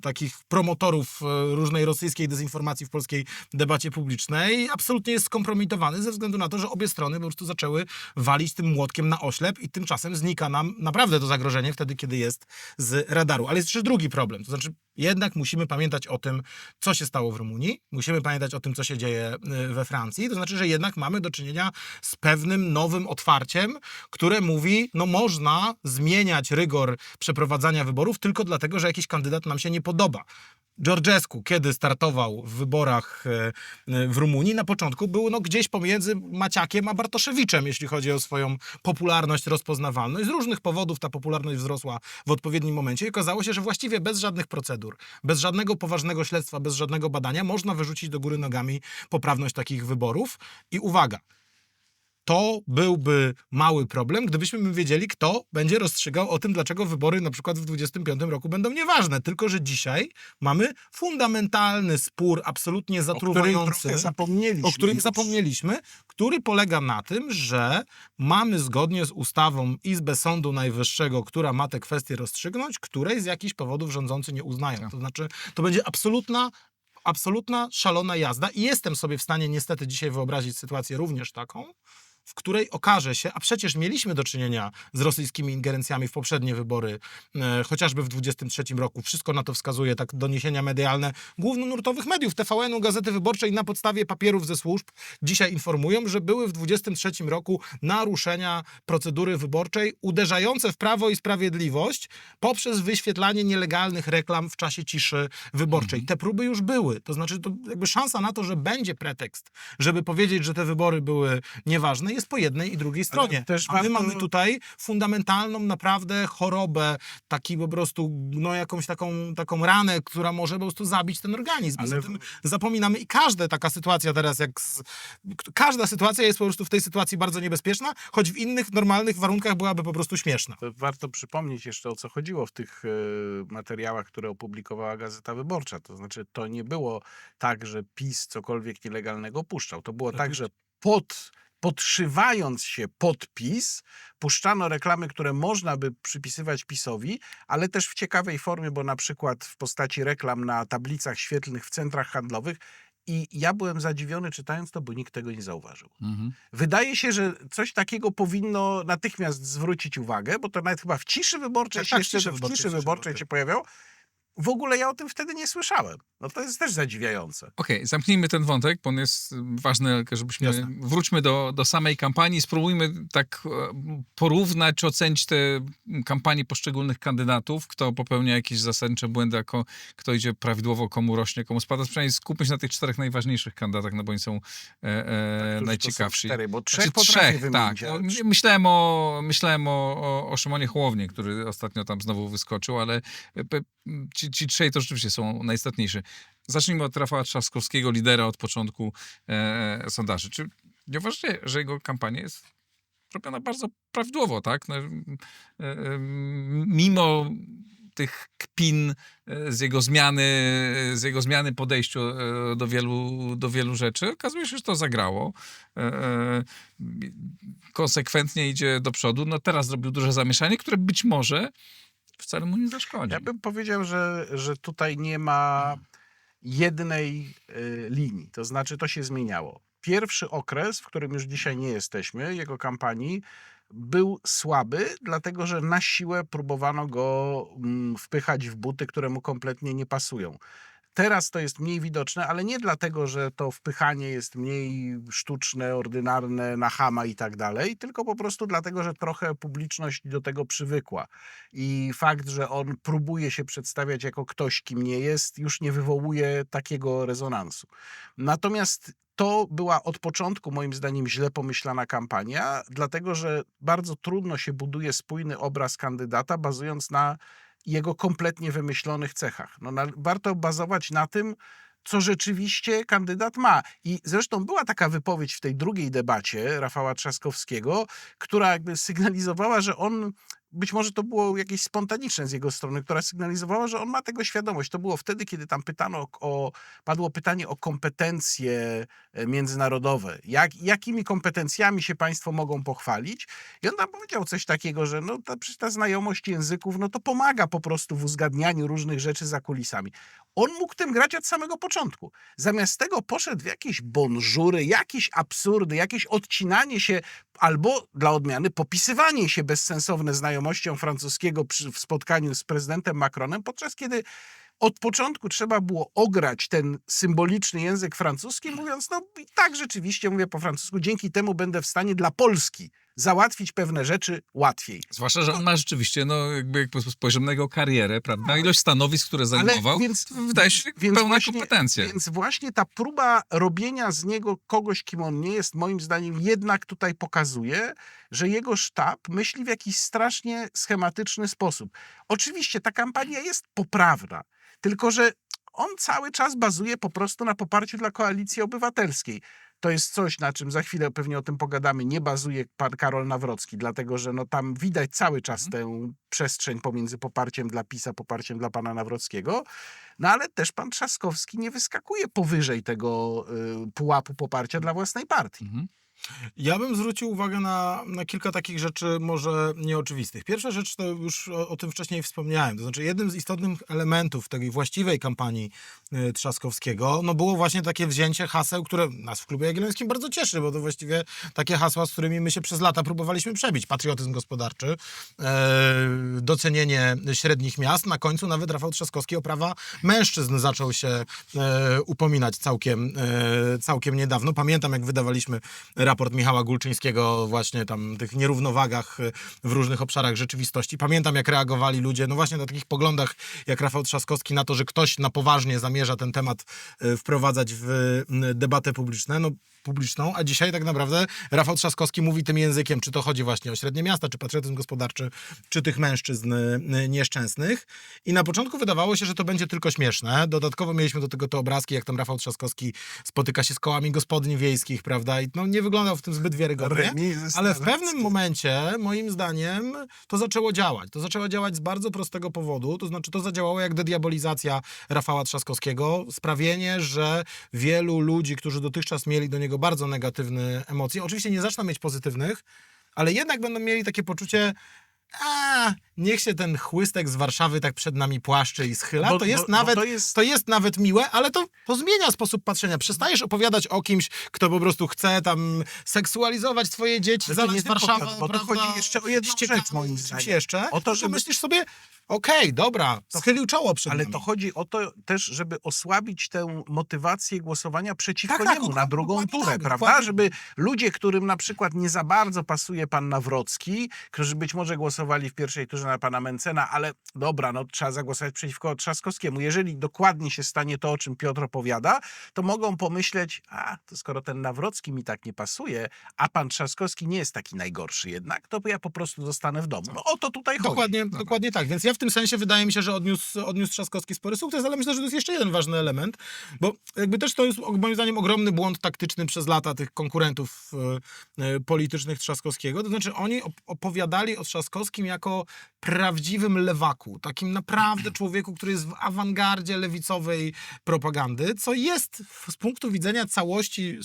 takich promotorów różnej rosyjskiej dezinformacji w polskiej debacie publicznej absolutnie jest skompromitowany ze względu na to, że obie strony po prostu zaczęły walić tym młotkiem na oślep i tymczasem znika nam naprawdę to zagrożenie wtedy, kiedy jest z radaru. Ale jest jeszcze drugi problem, to znaczy jednak musimy pamiętać o tym, co się stało w Rumunii, musimy pamiętać o tym, co się dzieje we Francji, to znaczy, że jednak mamy do czynienia z pewnym nowym otwarciem, które mówi, no można zmieniać rygor przeprowadzania wyborów tylko dlatego, że jakiś kandydat nam się nie podoba. Georgescu, kiedy startował w wyborach w Rumunii, na początku był gdzieś pomiędzy Maciakiem a Bartoszewiczem, jeśli chodzi o swoją popularność, rozpoznawalność. Z różnych powodów ta popularność wzrosła w odpowiednim momencie i okazało się, że właściwie bez żadnych procedur, bez żadnego poważnego śledztwa, bez żadnego badania można wyrzucić do góry nogami poprawność takich wyborów. I uwaga, to byłby mały problem, gdybyśmy wiedzieli, kto będzie rozstrzygał o tym, dlaczego wybory na przykład w 2025 roku będą nieważne. Tylko że dzisiaj mamy fundamentalny spór, absolutnie zatruwający, o którym zapomnieliśmy, który polega na tym, że mamy zgodnie z ustawą Izbę Sądu Najwyższego, która ma tę kwestię rozstrzygnąć, której z jakichś powodów rządzący nie uznają. To znaczy, to będzie absolutna szalona jazda i jestem sobie w stanie niestety dzisiaj wyobrazić sytuację również taką, w której okaże się, a przecież mieliśmy do czynienia z rosyjskimi ingerencjami w poprzednie wybory, chociażby w 23 roku. Wszystko na to wskazuje, tak doniesienia medialne głównonurtowych mediów, TVN-u, Gazety Wyborczej na podstawie papierów ze służb dzisiaj informują, że były w 23 roku naruszenia procedury wyborczej uderzające w Prawo i Sprawiedliwość poprzez wyświetlanie nielegalnych reklam w czasie ciszy wyborczej. Te próby już były. To znaczy, to jakby szansa na to, że będzie pretekst, żeby powiedzieć, że te wybory były nieważne, jest po jednej i drugiej stronie. też A my warto- mamy tutaj fundamentalną naprawdę chorobę, taki po prostu, no jakąś taką ranę, która może po prostu zabić ten organizm. Ale- Ale tym zapominamy i każda taka sytuacja teraz, każda sytuacja jest po prostu w tej sytuacji bardzo niebezpieczna, choć w innych normalnych warunkach byłaby po prostu śmieszna. To warto przypomnieć jeszcze, o co chodziło w tych materiałach, które opublikowała Gazeta Wyborcza. To znaczy, to nie było tak, że PiS cokolwiek nielegalnego puszczał. To było tak, że podszywając się pod PiS, puszczano reklamy, które można by przypisywać PiS-owi, ale też w ciekawej formie, bo na przykład w postaci reklam na tablicach świetlnych w centrach handlowych. I ja byłem zadziwiony czytając to, bo nikt tego nie zauważył. Wydaje się, że coś takiego powinno natychmiast zwrócić uwagę, bo to nawet chyba w ciszy wyborczej Tak, się tak, jeszcze w ciszy wyborczej się pojawiało. W ogóle ja o tym wtedy nie słyszałem. No to jest też zadziwiające. Okej, zamknijmy ten wątek, bo on jest ważny, żebyśmy... Jasne. Wróćmy do samej kampanii, spróbujmy tak porównać czy ocenić te kampanie poszczególnych kandydatów, kto popełnia jakieś zasadnicze błędy, kto idzie prawidłowo, komu rośnie, komu spada. Przynajmniej skupmy się na tych 4 najważniejszych kandydatach, no bo oni są najciekawsi. 4, bo Znaczy 3 potrafię wymienić. tak. ale No, myślałem o Szymonie Hołowni, który ostatnio tam znowu wyskoczył, ale ci trzej to rzeczywiście są najistotniejsi. Zacznijmy od Rafała Trzaskowskiego, lidera od początku sondaży. Czy nie uważacie, że jego kampania jest robiona bardzo prawidłowo, tak? No, mimo tych kpin z jego zmiany podejściu do wielu rzeczy, okazuje się, że to zagrało. Konsekwentnie idzie do przodu. No teraz zrobił duże zamieszanie, które być może wcale mu nie zaszkodzi. Ja bym powiedział, że tutaj nie ma jednej linii. To znaczy, to się zmieniało. Pierwszy okres, w którym już dzisiaj nie jesteśmy, jego kampanii, był słaby, dlatego że na siłę próbowano go wpychać w buty, które mu kompletnie nie pasują. Teraz to jest mniej widoczne, ale nie dlatego, że to wpychanie jest mniej sztuczne, ordynarne, na chama i tak dalej, tylko po prostu dlatego, że trochę publiczność do tego przywykła. I fakt, że on próbuje się przedstawiać jako ktoś, kim nie jest, już nie wywołuje takiego rezonansu. Natomiast to była od początku, moim zdaniem, źle pomyślana kampania, dlatego że bardzo trudno się buduje spójny obraz kandydata, bazując na jego kompletnie wymyślonych cechach. No, warto bazować na tym, co rzeczywiście kandydat ma. I zresztą była taka wypowiedź w tej drugiej debacie Rafała Trzaskowskiego, która jakby sygnalizowała, że on, być może to było jakieś spontaniczne z jego strony, która sygnalizowała, że on ma tego świadomość. To było wtedy, kiedy tam padło pytanie o kompetencje międzynarodowe. Jakimi kompetencjami się państwo mogą pochwalić? I on tam powiedział coś takiego, że no, przecież ta znajomość języków, no to pomaga po prostu w uzgadnianiu różnych rzeczy za kulisami. On mógł tym grać od samego początku. Zamiast tego poszedł w jakieś bonżury, jakieś absurdy, jakieś odcinanie się albo dla odmiany popisywanie się bezsensowne znajomością francuskiego w spotkaniu z prezydentem Macronem, podczas kiedy od początku trzeba było ograć ten symboliczny język francuski, mówiąc, no i tak rzeczywiście mówię po francusku, dzięki temu będę w stanie dla Polski załatwić pewne rzeczy łatwiej. Zwłaszcza, że on ma rzeczywiście, no jakby spojrzymy na jego karierę, prawda? Ilość stanowisk, które zajmował, wydaje się pełne kompetencje. Więc właśnie ta próba robienia z niego kogoś, kim on nie jest, moim zdaniem jednak tutaj pokazuje, że jego sztab myśli w jakiś strasznie schematyczny sposób. Oczywiście ta kampania jest poprawna, tylko że on cały czas bazuje po prostu na poparciu dla Koalicji Obywatelskiej. To jest coś, na czym za chwilę pewnie o tym pogadamy, nie bazuje pan Karol Nawrocki, dlatego że no tam widać cały czas tę przestrzeń pomiędzy poparciem dla PiS-a, poparciem dla pana Nawrockiego, no ale też pan Trzaskowski nie wyskakuje powyżej tego pułapu poparcia dla własnej partii. Ja bym zwrócił uwagę na kilka takich rzeczy może nieoczywistych. Pierwsza rzecz, to już o tym wcześniej wspomniałem, to znaczy jednym z istotnych elementów tej właściwej kampanii Trzaskowskiego no było właśnie takie wzięcie haseł, które nas w Klubie Jagiellońskim bardzo cieszy, bo to właściwie takie hasła, z którymi my się przez lata próbowaliśmy przebić. Patriotyzm gospodarczy, docenienie średnich miast. Na końcu nawet Rafał Trzaskowski o prawa mężczyzn zaczął się upominać całkiem niedawno. Pamiętam, jak wydawaliśmy raport Michała Gulczyńskiego właśnie tam tych nierównowagach w różnych obszarach rzeczywistości. Pamiętam, jak reagowali ludzie, no właśnie na takich poglądach jak Rafał Trzaskowski na to, że ktoś na poważnie zamierza ten temat wprowadzać w debatę publiczną, a dzisiaj tak naprawdę Rafał Trzaskowski mówi tym językiem, czy to chodzi właśnie o średnie miasta, czy patriotyzm gospodarczy, czy tych mężczyzn nieszczęsnych. I na początku wydawało się, że to będzie tylko śmieszne. Dodatkowo mieliśmy do tego te obrazki, jak tam Rafał Trzaskowski spotyka się z kołami gospodyń wiejskich, prawda? I no nie wyglądał w tym zbyt wiarygodnie. Ale w pewnym momencie, moim zdaniem, to zaczęło działać. To zaczęło działać z bardzo prostego powodu, to znaczy to zadziałało jak dediabolizacja Rafała Trzaskowskiego, sprawienie, że wielu ludzi, którzy dotychczas mieli do niego bardzo negatywne emocje, oczywiście nie zaczną mieć pozytywnych, ale jednak będą mieli takie poczucie, niech się ten chłystek z Warszawy tak przed nami płaszczy i schyla. To jest nawet miłe, ale to zmienia sposób patrzenia. Przestajesz opowiadać o kimś, kto po prostu chce tam seksualizować twoje dzieci, zalać Warszawę, bo to chodzi jeszcze o jedną rzecz, moim zdaniem. Jeszcze, O to, że żeby- myślisz sobie, okej, dobra, schylił czoło przed Ale nami. to chodzi o to też, żeby osłabić tę motywację głosowania przeciwko Tak, niemu na drugą dokładnie turę, tak, prawda? dokładnie. Żeby ludzie, którym na przykład nie za bardzo pasuje pan Nawrocki, którzy być może głosowali w pierwszej turze na pana Mencena, ale dobra, no trzeba zagłosować przeciwko Trzaskowskiemu. Jeżeli dokładnie się stanie to, o czym Piotr opowiada, to mogą pomyśleć, to skoro ten Nawrocki mi tak nie pasuje, a pan Trzaskowski nie jest taki najgorszy jednak, to ja po prostu zostanę w domu. No o to tutaj chodzi. Dokładnie tak. Więc ja w tym sensie wydaje mi się, że odniósł Trzaskowski spory sukces, ale myślę, że to jest jeszcze jeden ważny element, bo jakby też to jest moim zdaniem ogromny błąd taktyczny przez lata tych konkurentów politycznych Trzaskowskiego. To znaczy oni opowiadali o Trzaskowskim jako prawdziwym lewaku, takim naprawdę człowieku, który jest w awangardzie lewicowej propagandy, co jest z punktu widzenia całości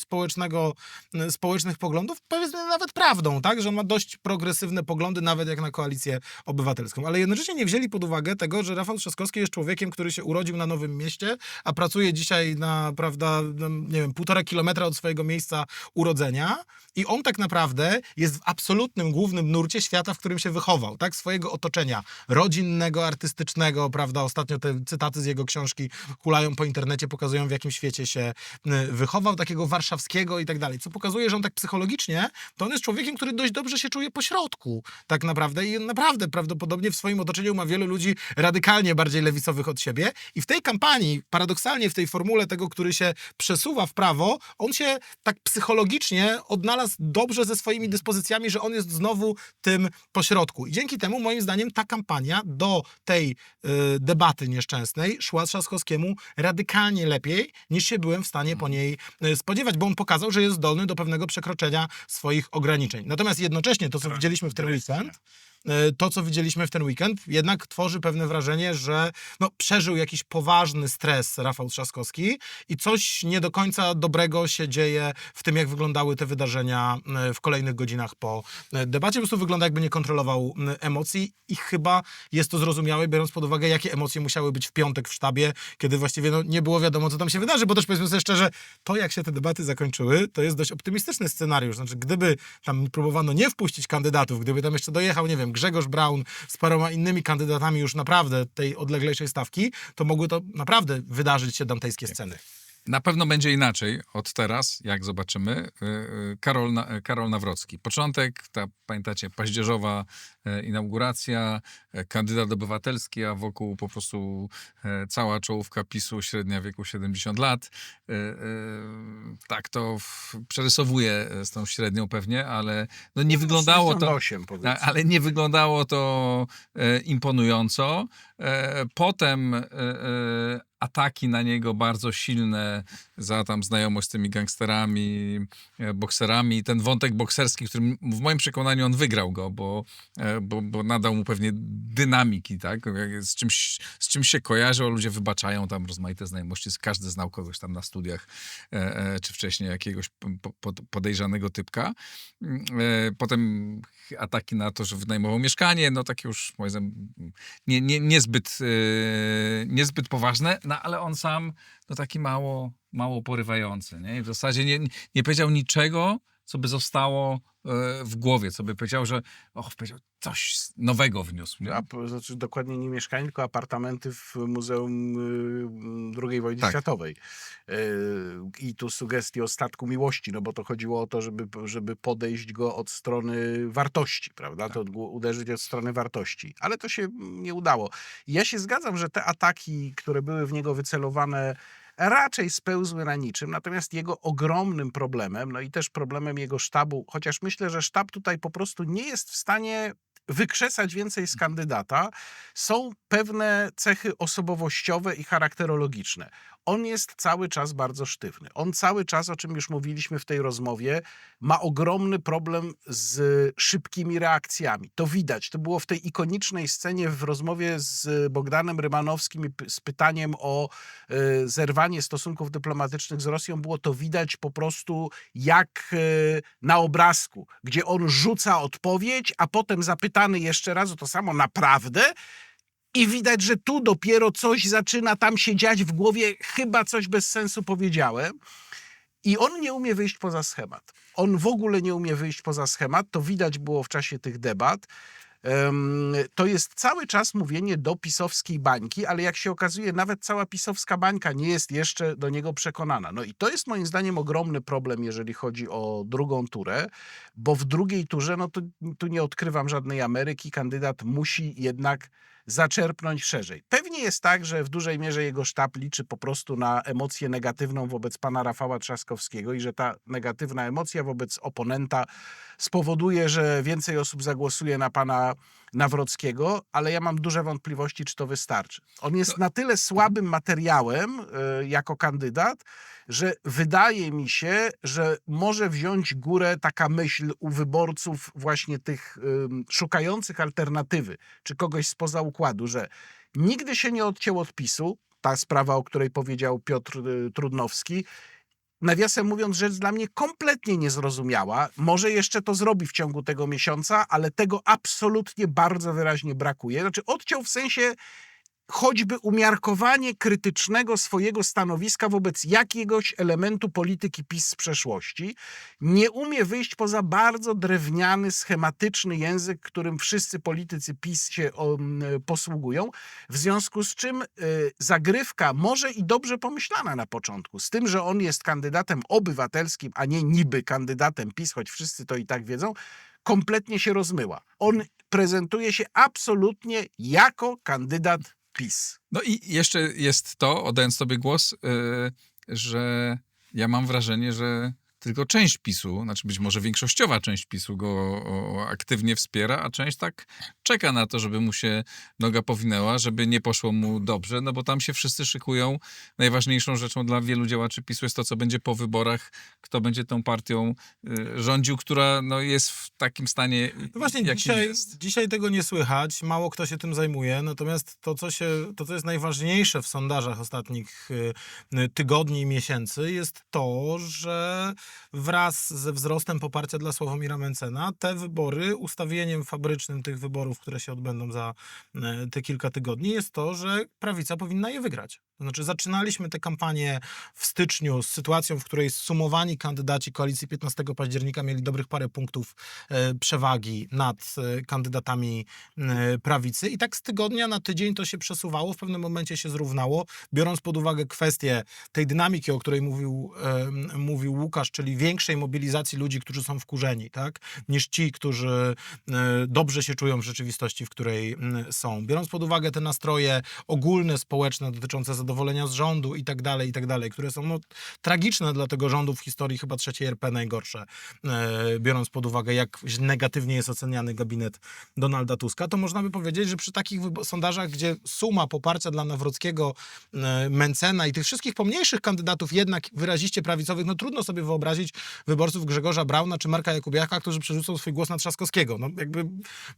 społecznych poglądów powiedzmy nawet prawdą, tak, że on ma dość progresywne poglądy, nawet jak na Koalicję Obywatelską, ale jednocześnie nie wzięli pod uwagę tego, że Rafał Trzaskowski jest człowiekiem, który się urodził na Nowym Mieście, a pracuje dzisiaj na, prawda, nie wiem, 1,5 kilometra od swojego miejsca urodzenia i on tak naprawdę jest w absolutnym głównym nurcie świata, w którym się wychował, tak, swojego otoczenia rodzinnego, artystycznego, prawda, ostatnio te cytaty z jego książki hulają po internecie, pokazują w jakim świecie się wychował, takiego warszawskiego i tak dalej, co pokazuje, że on tak psychologicznie, to on jest człowiekiem, który dość dobrze się czuje po środku, tak naprawdę i naprawdę prawdopodobnie w swoim otoczeniu ma wielu ludzi radykalnie bardziej lewicowych od siebie i w tej kampanii, paradoksalnie w tej formule tego, który się przesuwa w prawo, on się tak psychologicznie odnalazł dobrze ze swoimi dyspozycjami, że on jest znowu tym pośrodku. I dzięki temu, moim zdaniem, ta kampania do tej debaty nieszczęsnej szła Trzaskowskiemu radykalnie lepiej, niż się byłem w stanie po niej spodziewać, bo on pokazał, że jest zdolny do pewnego przekroczenia swoich ograniczeń. Natomiast jednocześnie to, co widzieliśmy w ten weekend, jednak tworzy pewne wrażenie, że przeżył jakiś poważny stres Rafał Trzaskowski i coś nie do końca dobrego się dzieje w tym, jak wyglądały te wydarzenia w kolejnych godzinach po debacie. Po prostu wygląda, jakby nie kontrolował emocji i chyba jest to zrozumiałe, biorąc pod uwagę, jakie emocje musiały być w piątek w sztabie, kiedy właściwie nie było wiadomo, co tam się wydarzy, bo też powiedzmy sobie szczerze, to jak się te debaty zakończyły, to jest dość optymistyczny scenariusz. Znaczy, gdyby tam próbowano nie wpuścić kandydatów, gdyby tam jeszcze dojechał, nie wiem, Grzegorz Braun z paroma innymi kandydatami już naprawdę tej odleglejszej stawki, to mogły to naprawdę wydarzyć się dantejskie sceny. Na pewno będzie inaczej od teraz, jak zobaczymy. Karol Nawrocki. Początek, pamiętacie, paździerzowa inauguracja, kandydat obywatelski, a wokół po prostu cała czołówka PiS-u, średnia wieku 70 lat. Tak to przerysowuje z tą średnią pewnie, ale nie wyglądało to... 68, powiedzmy. Ale nie wyglądało to imponująco. Potem ataki na niego bardzo silne za tam znajomość z tymi gangsterami, bokserami. Ten wątek bokserski, w którym w moim przekonaniu on wygrał go, bo bo nadał mu pewnie dynamiki, tak? Z czymś się kojarzy, ludzie wybaczają tam rozmaite znajomości, każdy znał kogoś tam na studiach, czy wcześniej jakiegoś podejrzanego typka. Potem ataki na to, że wynajmował mieszkanie, no takie już moim zdaniem niezbyt poważne, no ale on sam no taki mało porywający, nie? I w zasadzie nie powiedział niczego, co by zostało w głowie, co by powiedział, że powiedział coś nowego wniósł. Nie? Znaczy dokładnie nie mieszkanie, tylko apartamenty w Muzeum II Wojny Tak. Światowej. I tu sugestie o statku miłości, no bo to chodziło o to, żeby podejść go od strony wartości, prawda? To uderzyć od strony wartości. Ale to się nie udało. I ja się zgadzam, że te ataki, które były w niego wycelowane, raczej spełzły na niczym, natomiast jego ogromnym problemem, no i też problemem jego sztabu, chociaż myślę, że sztab tutaj po prostu nie jest w stanie wykrzesać więcej z kandydata, są pewne cechy osobowościowe i charakterologiczne. On jest cały czas bardzo sztywny. On cały czas, o czym już mówiliśmy w tej rozmowie, ma ogromny problem z szybkimi reakcjami. To widać. To było w tej ikonicznej scenie w rozmowie z Bogdanem Rymanowskim z pytaniem o zerwanie stosunków dyplomatycznych z Rosją. Było to widać po prostu jak na obrazku, gdzie on rzuca odpowiedź, a potem zapytany jeszcze raz o to samo naprawdę. I widać, że tu dopiero coś zaczyna tam się dziać w głowie, chyba coś bez sensu powiedziałem. I on nie umie wyjść poza schemat. On w ogóle nie umie wyjść poza schemat. To widać było w czasie tych debat. To jest cały czas mówienie do pisowskiej bańki, ale jak się okazuje, nawet cała pisowska bańka nie jest jeszcze do niego przekonana. No i to jest moim zdaniem ogromny problem, jeżeli chodzi o drugą turę, bo w drugiej turze, no to tu nie odkrywam żadnej Ameryki, kandydat musi jednak zaczerpnąć szerzej. Pewnie jest tak, że w dużej mierze jego sztab liczy po prostu na emocję negatywną wobec pana Rafała Trzaskowskiego i że ta negatywna emocja wobec oponenta spowoduje, że więcej osób zagłosuje na pana Nawrockiego, ale ja mam duże wątpliwości, czy to wystarczy. On jest na tyle słabym materiałem jako kandydat, że wydaje mi się, że może wziąć górę taka myśl u wyborców właśnie tych szukających alternatywy, czy kogoś spoza układu, że nigdy się nie odciął od PiS-u, ta sprawa, o której powiedział Piotr Trudnowski, nawiasem mówiąc, rzecz dla mnie kompletnie niezrozumiała. Może jeszcze to zrobi w ciągu tego miesiąca, ale tego absolutnie bardzo wyraźnie brakuje. Znaczy odciął w sensie choćby umiarkowanie krytycznego swojego stanowiska wobec jakiegoś elementu polityki PiS z przeszłości. Nie umie wyjść poza bardzo drewniany, schematyczny język, którym wszyscy politycy PiS się posługują, w związku z czym zagrywka może i dobrze pomyślana na początku, z tym, że on jest kandydatem obywatelskim, a nie niby kandydatem PiS, choć wszyscy to i tak wiedzą, kompletnie się rozmyła. On prezentuje się absolutnie jako kandydat PiS. No i jeszcze jest to, oddając tobie głos, że ja mam wrażenie, że tylko część PiS-u, znaczy być może większościowa część PiS-u go aktywnie wspiera, a część tak czeka na to, żeby mu się noga powinęła, żeby nie poszło mu dobrze, no bo tam się wszyscy szykują. Najważniejszą rzeczą dla wielu działaczy PiS-u jest to, co będzie po wyborach, kto będzie tą partią rządził, która no, jest w takim stanie, No właśnie, jakim jest. dzisiaj tego nie słychać, mało kto się tym zajmuje, natomiast to, co jest najważniejsze w sondażach ostatnich tygodni i miesięcy, jest to, że wraz ze wzrostem poparcia dla Sławomira Mencena te wybory, ustawieniem fabrycznym tych wyborów, które się odbędą za te kilka tygodni, jest to, że prawica powinna je wygrać. To znaczy zaczynaliśmy tę kampanię w styczniu z sytuacją, w której zsumowani kandydaci koalicji 15 października mieli dobrych parę punktów przewagi nad kandydatami prawicy i tak z tygodnia na tydzień to się przesuwało, w pewnym momencie się zrównało, biorąc pod uwagę kwestię tej dynamiki, o której mówił Łukasz, czyli większej mobilizacji ludzi, którzy są wkurzeni, tak, niż ci, którzy dobrze się czują w rzeczywistości, w której są. Biorąc pod uwagę te nastroje ogólne, społeczne dotyczące niezadowolenia z rządu i tak dalej, które są no, tragiczne dla tego rządu w historii chyba III RP najgorsze, biorąc pod uwagę, jak negatywnie jest oceniany gabinet Donalda Tuska, to można by powiedzieć, że przy takich sondażach, gdzie suma poparcia dla Nawrockiego, Mentzena i tych wszystkich pomniejszych kandydatów jednak wyraziście prawicowych, no trudno sobie wyobrazić wyborców Grzegorza Brauna czy Marka Jakubiaka, którzy przerzucą swój głos na Trzaskowskiego. No jakby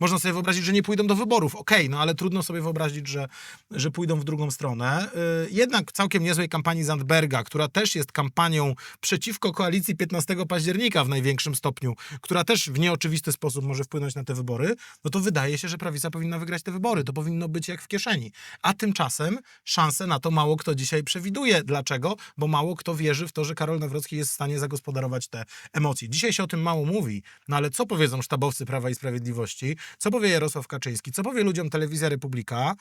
można sobie wyobrazić, że nie pójdą do wyborów, okej, no ale trudno sobie wyobrazić, że pójdą w drugą stronę. Jednak całkiem niezłej kampanii Zandberga, która też jest kampanią przeciwko koalicji 15 października w największym stopniu, która też w nieoczywisty sposób może wpłynąć na te wybory, no to wydaje się, że prawica powinna wygrać te wybory. To powinno być jak w kieszeni. A tymczasem szanse na to mało kto dzisiaj przewiduje. Dlaczego? Bo mało kto wierzy w to, że Karol Nawrocki jest w stanie zagospodarować te emocje. Dzisiaj się o tym mało mówi, no ale co powiedzą sztabowcy Prawa i Sprawiedliwości? Co powie Jarosław Kaczyński? Co powie ludziom Telewizja Republika?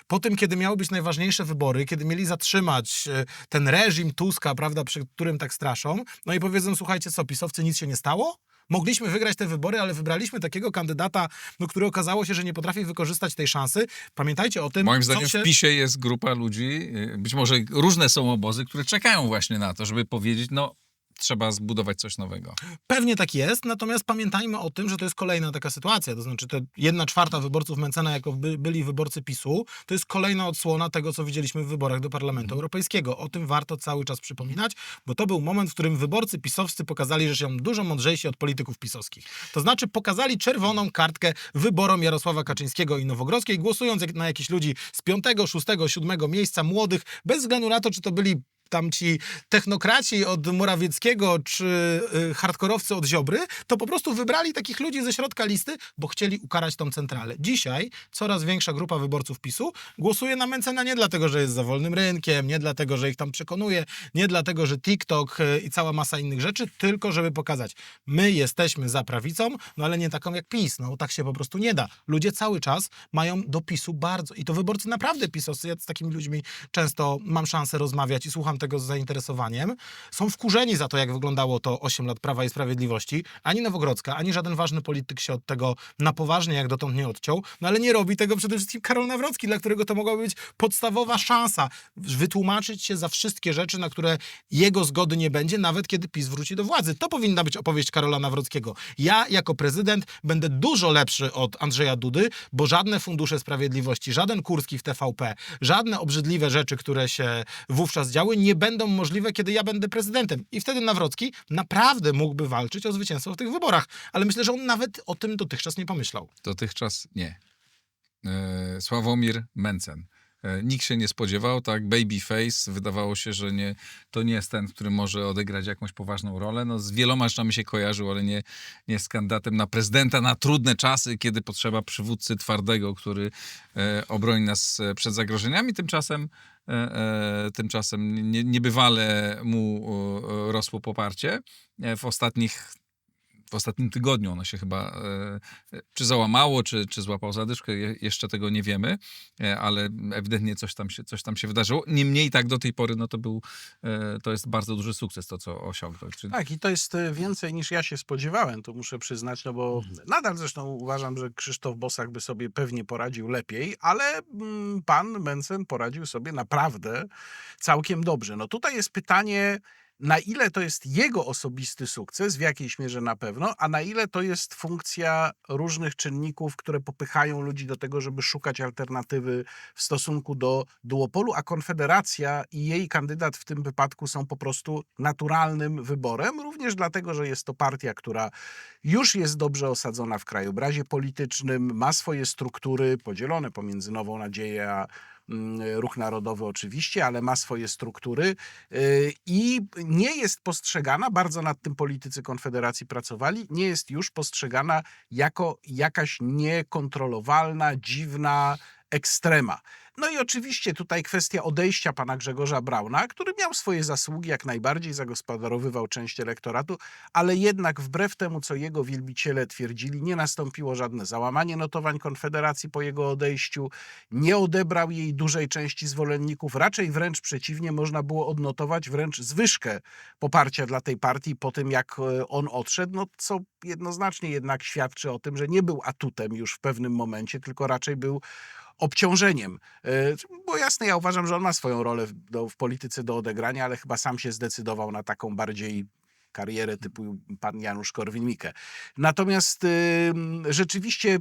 Po tym, kiedy miały być najważniejsze wybory, kiedy mieli zatrzymać ten reżim Tuska, prawda, przy którym tak straszą, no i powiedzą, słuchajcie co, pisowcy, nic się nie stało? Mogliśmy wygrać te wybory, ale wybraliśmy takiego kandydata, no, który okazało się, że nie potrafi wykorzystać tej szansy. Pamiętajcie o tym, Moim zdaniem w PiSie jest grupa ludzi, być może różne są obozy, które czekają właśnie na to, żeby powiedzieć, no trzeba zbudować coś nowego. Pewnie tak jest, natomiast pamiętajmy o tym, że to jest kolejna taka sytuacja, to znaczy te 1/4 wyborców Mentzena jako byli wyborcy PiS-u, to jest kolejna odsłona tego, co widzieliśmy w wyborach do Parlamentu Europejskiego. O tym warto cały czas przypominać, bo to był moment, w którym wyborcy pisowscy pokazali, że są dużo mądrzejsi od polityków pisowskich. To znaczy pokazali czerwoną kartkę wyborom Jarosława Kaczyńskiego i Nowogrodzkiej, głosując na jakichś ludzi z 5., 6., 7. miejsca, młodych, bez względu na to, czy to byli tam ci technokraci od Morawieckiego czy hardkorowcy od Ziobry, to po prostu wybrali takich ludzi ze środka listy, bo chcieli ukarać tą centralę. Dzisiaj coraz większa grupa wyborców PiS-u głosuje na Mentzena nie dlatego, że jest za wolnym rynkiem, nie dlatego, że ich tam przekonuje, nie dlatego, że TikTok i cała masa innych rzeczy, tylko żeby pokazać, my jesteśmy za prawicą, no ale nie taką jak PiS. No tak się po prostu nie da. Ludzie cały czas mają do PiS-u bardzo, i to wyborcy naprawdę pisowscy, ja z takimi ludźmi często mam szansę rozmawiać i słucham tego z zainteresowaniem, są wkurzeni za to, jak wyglądało to 8 lat Prawa i Sprawiedliwości. Ani Nowogrodzka, ani żaden ważny polityk się od tego na poważnie jak dotąd nie odciął, no ale nie robi tego przede wszystkim Karol Nawrocki, dla którego to mogła być podstawowa szansa wytłumaczyć się za wszystkie rzeczy, na które jego zgody nie będzie, nawet kiedy PiS wróci do władzy. To powinna być opowieść Karola Nawrockiego. Ja jako prezydent będę dużo lepszy od Andrzeja Dudy, bo żadne fundusze sprawiedliwości, żaden Kurski w TVP, żadne obrzydliwe rzeczy, które się wówczas działy, nie będą możliwe, kiedy ja będę prezydentem. I wtedy Nawrocki naprawdę mógłby walczyć o zwycięstwo w tych wyborach. Ale myślę, że on nawet o tym dotychczas nie pomyślał. Dotychczas nie. Sławomir Mentzen. Nikt się nie spodziewał, tak, babyface, wydawało się, że to nie jest ten, który może odegrać jakąś poważną rolę. No, z wieloma rzeczami się kojarzył, ale nie z kandydatem na prezydenta na trudne czasy, kiedy potrzeba przywódcy twardego, który obroni nas przed zagrożeniami. Tymczasem niebywale mu rosło poparcie. W ostatnim tygodniu ono się chyba czy załamało, czy złapał zadyszkę, jeszcze tego nie wiemy, ale ewidentnie coś tam się wydarzyło. Niemniej tak do tej pory to jest bardzo duży sukces to, co osiągnął. Tak, i to jest więcej niż ja się spodziewałem, to muszę przyznać, no bo nadal zresztą uważam, że Krzysztof Bosak by sobie pewnie poradził lepiej, ale pan Mentzen poradził sobie naprawdę całkiem dobrze. No tutaj jest pytanie, na ile to jest jego osobisty sukces, w jakiejś mierze na pewno, a na ile to jest funkcja różnych czynników, które popychają ludzi do tego, żeby szukać alternatywy w stosunku do duopolu, a Konfederacja i jej kandydat w tym wypadku są po prostu naturalnym wyborem, również dlatego, że jest to partia, która już jest dobrze osadzona w krajobrazie politycznym, ma swoje struktury podzielone pomiędzy Nową Nadzieję a Ruch Narodowy oczywiście, ale ma swoje struktury i nie jest postrzegana, bardzo nad tym politycy Konfederacji pracowali, nie jest już postrzegana jako jakaś niekontrolowalna, dziwna ekstrema. No i oczywiście tutaj kwestia odejścia pana Grzegorza Brauna, który miał swoje zasługi, jak najbardziej zagospodarowywał część elektoratu, ale jednak wbrew temu, co jego wielbiciele twierdzili, nie nastąpiło żadne załamanie notowań Konfederacji po jego odejściu, nie odebrał jej dużej części zwolenników, raczej wręcz przeciwnie, można było odnotować wręcz zwyżkę poparcia dla tej partii po tym, jak on odszedł, no co jednoznacznie jednak świadczy o tym, że nie był atutem już w pewnym momencie, tylko raczej był obciążeniem. Bo jasne, ja uważam, że on ma swoją rolę w polityce do odegrania, ale chyba sam się zdecydował na taką bardziej karierę typu pan Janusz Korwin-Mikke. Natomiast rzeczywiście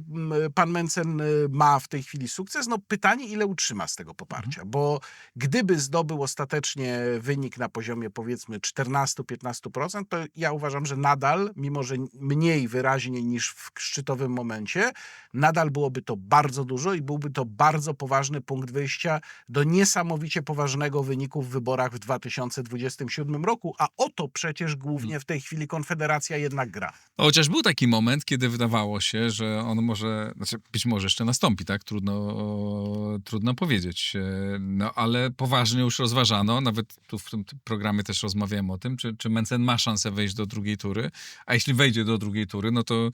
pan Mencen ma w tej chwili sukces. No pytanie, ile utrzyma z tego poparcia, bo gdyby zdobył ostatecznie wynik na poziomie powiedzmy 14-15%, to ja uważam, że nadal, mimo że mniej wyraźnie niż w szczytowym momencie, nadal byłoby to bardzo dużo i byłby to bardzo poważny punkt wyjścia do niesamowicie poważnego wyniku w wyborach w 2027 roku, a o to przecież głównie w tej chwili Konfederacja jednak gra. Chociaż był taki moment, kiedy wydawało się, że on może, znaczy być może jeszcze nastąpi, tak? Trudno powiedzieć. No ale poważnie już rozważano, nawet tu w tym programie też rozmawiałem o tym, czy Mencen ma szansę wejść do drugiej tury, a jeśli wejdzie do drugiej tury, no to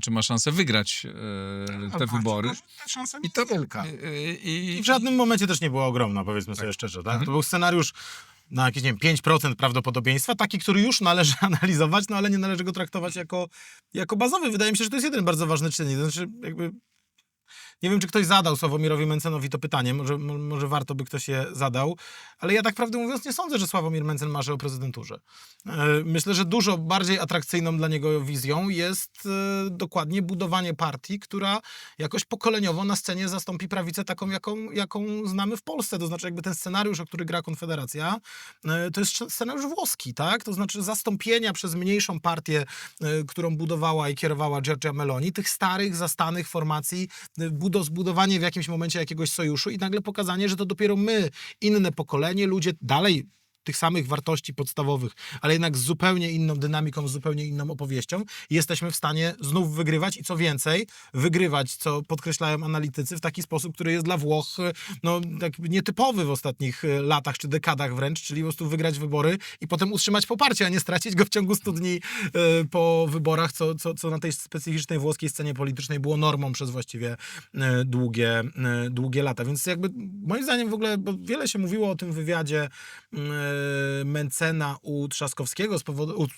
czy ma szansę wygrać te wybory. Ta szansa I to niewielka. I w żadnym momencie też nie była ogromna, powiedzmy sobie szczerze. Tak? To był scenariusz na jakieś, nie wiem, 5% prawdopodobieństwa, taki, który już należy analizować, no ale nie należy go traktować jako bazowy. Wydaje mi się, że to jest jeden bardzo ważny czynnik. To znaczy, jakby nie wiem, czy ktoś zadał Sławomirowi Mencenowi to pytanie, może warto by ktoś je zadał, ale ja tak prawdę mówiąc nie sądzę, że Sławomir Mencen marzy o prezydenturze. Myślę, że dużo bardziej atrakcyjną dla niego wizją jest dokładnie budowanie partii, która jakoś pokoleniowo na scenie zastąpi prawicę taką, jaką znamy w Polsce. To znaczy jakby ten scenariusz, o który gra Konfederacja, to jest scenariusz włoski, tak? To znaczy zastąpienia przez mniejszą partię, którą budowała i kierowała Giorgia Meloni, tych starych, zastanych formacji, zbudowanie w jakimś momencie jakiegoś sojuszu i nagle pokazanie, że to dopiero my, inne pokolenie, ludzie dalej tych samych wartości podstawowych, ale jednak z zupełnie inną dynamiką, z zupełnie inną opowieścią, jesteśmy w stanie znów wygrywać i co więcej, wygrywać, co podkreślają analitycy, w taki sposób, który jest dla Włoch no, tak nietypowy w ostatnich latach czy dekadach wręcz, czyli po prostu wygrać wybory i potem utrzymać poparcie, a nie stracić go w ciągu 100 dni po wyborach, co na tej specyficznej włoskiej scenie politycznej było normą przez właściwie długie lata. Więc jakby moim zdaniem w ogóle, bo wiele się mówiło o tym wywiadzie Mencena u Trzaskowskiego z powodu...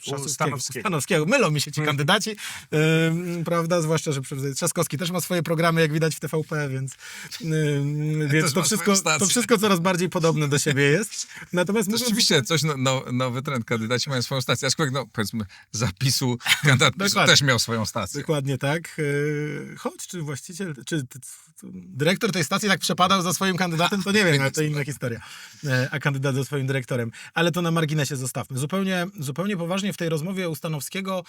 Stanowskiego. Mylą mi się ci kandydaci, prawda? Zwłaszcza, że Trzaskowski też ma swoje programy, jak widać w TVP, więc to wszystko coraz bardziej podobne do siebie jest. Natomiast to rzeczywiście coś, nowy trend. Kandydaci mają swoją stację. Aczkolwiek, no powiedzmy, zapisu kandydat też miał swoją stację. Dokładnie tak. Choć, czy właściciel, czy dyrektor tej stacji tak przepadał za swoim kandydatem, to nie wiem, ale to inna historia. A kandydat za swoim dyrektorem. Ale to na marginesie zostawmy. Zupełnie poważnie w tej rozmowie u Stanowskiego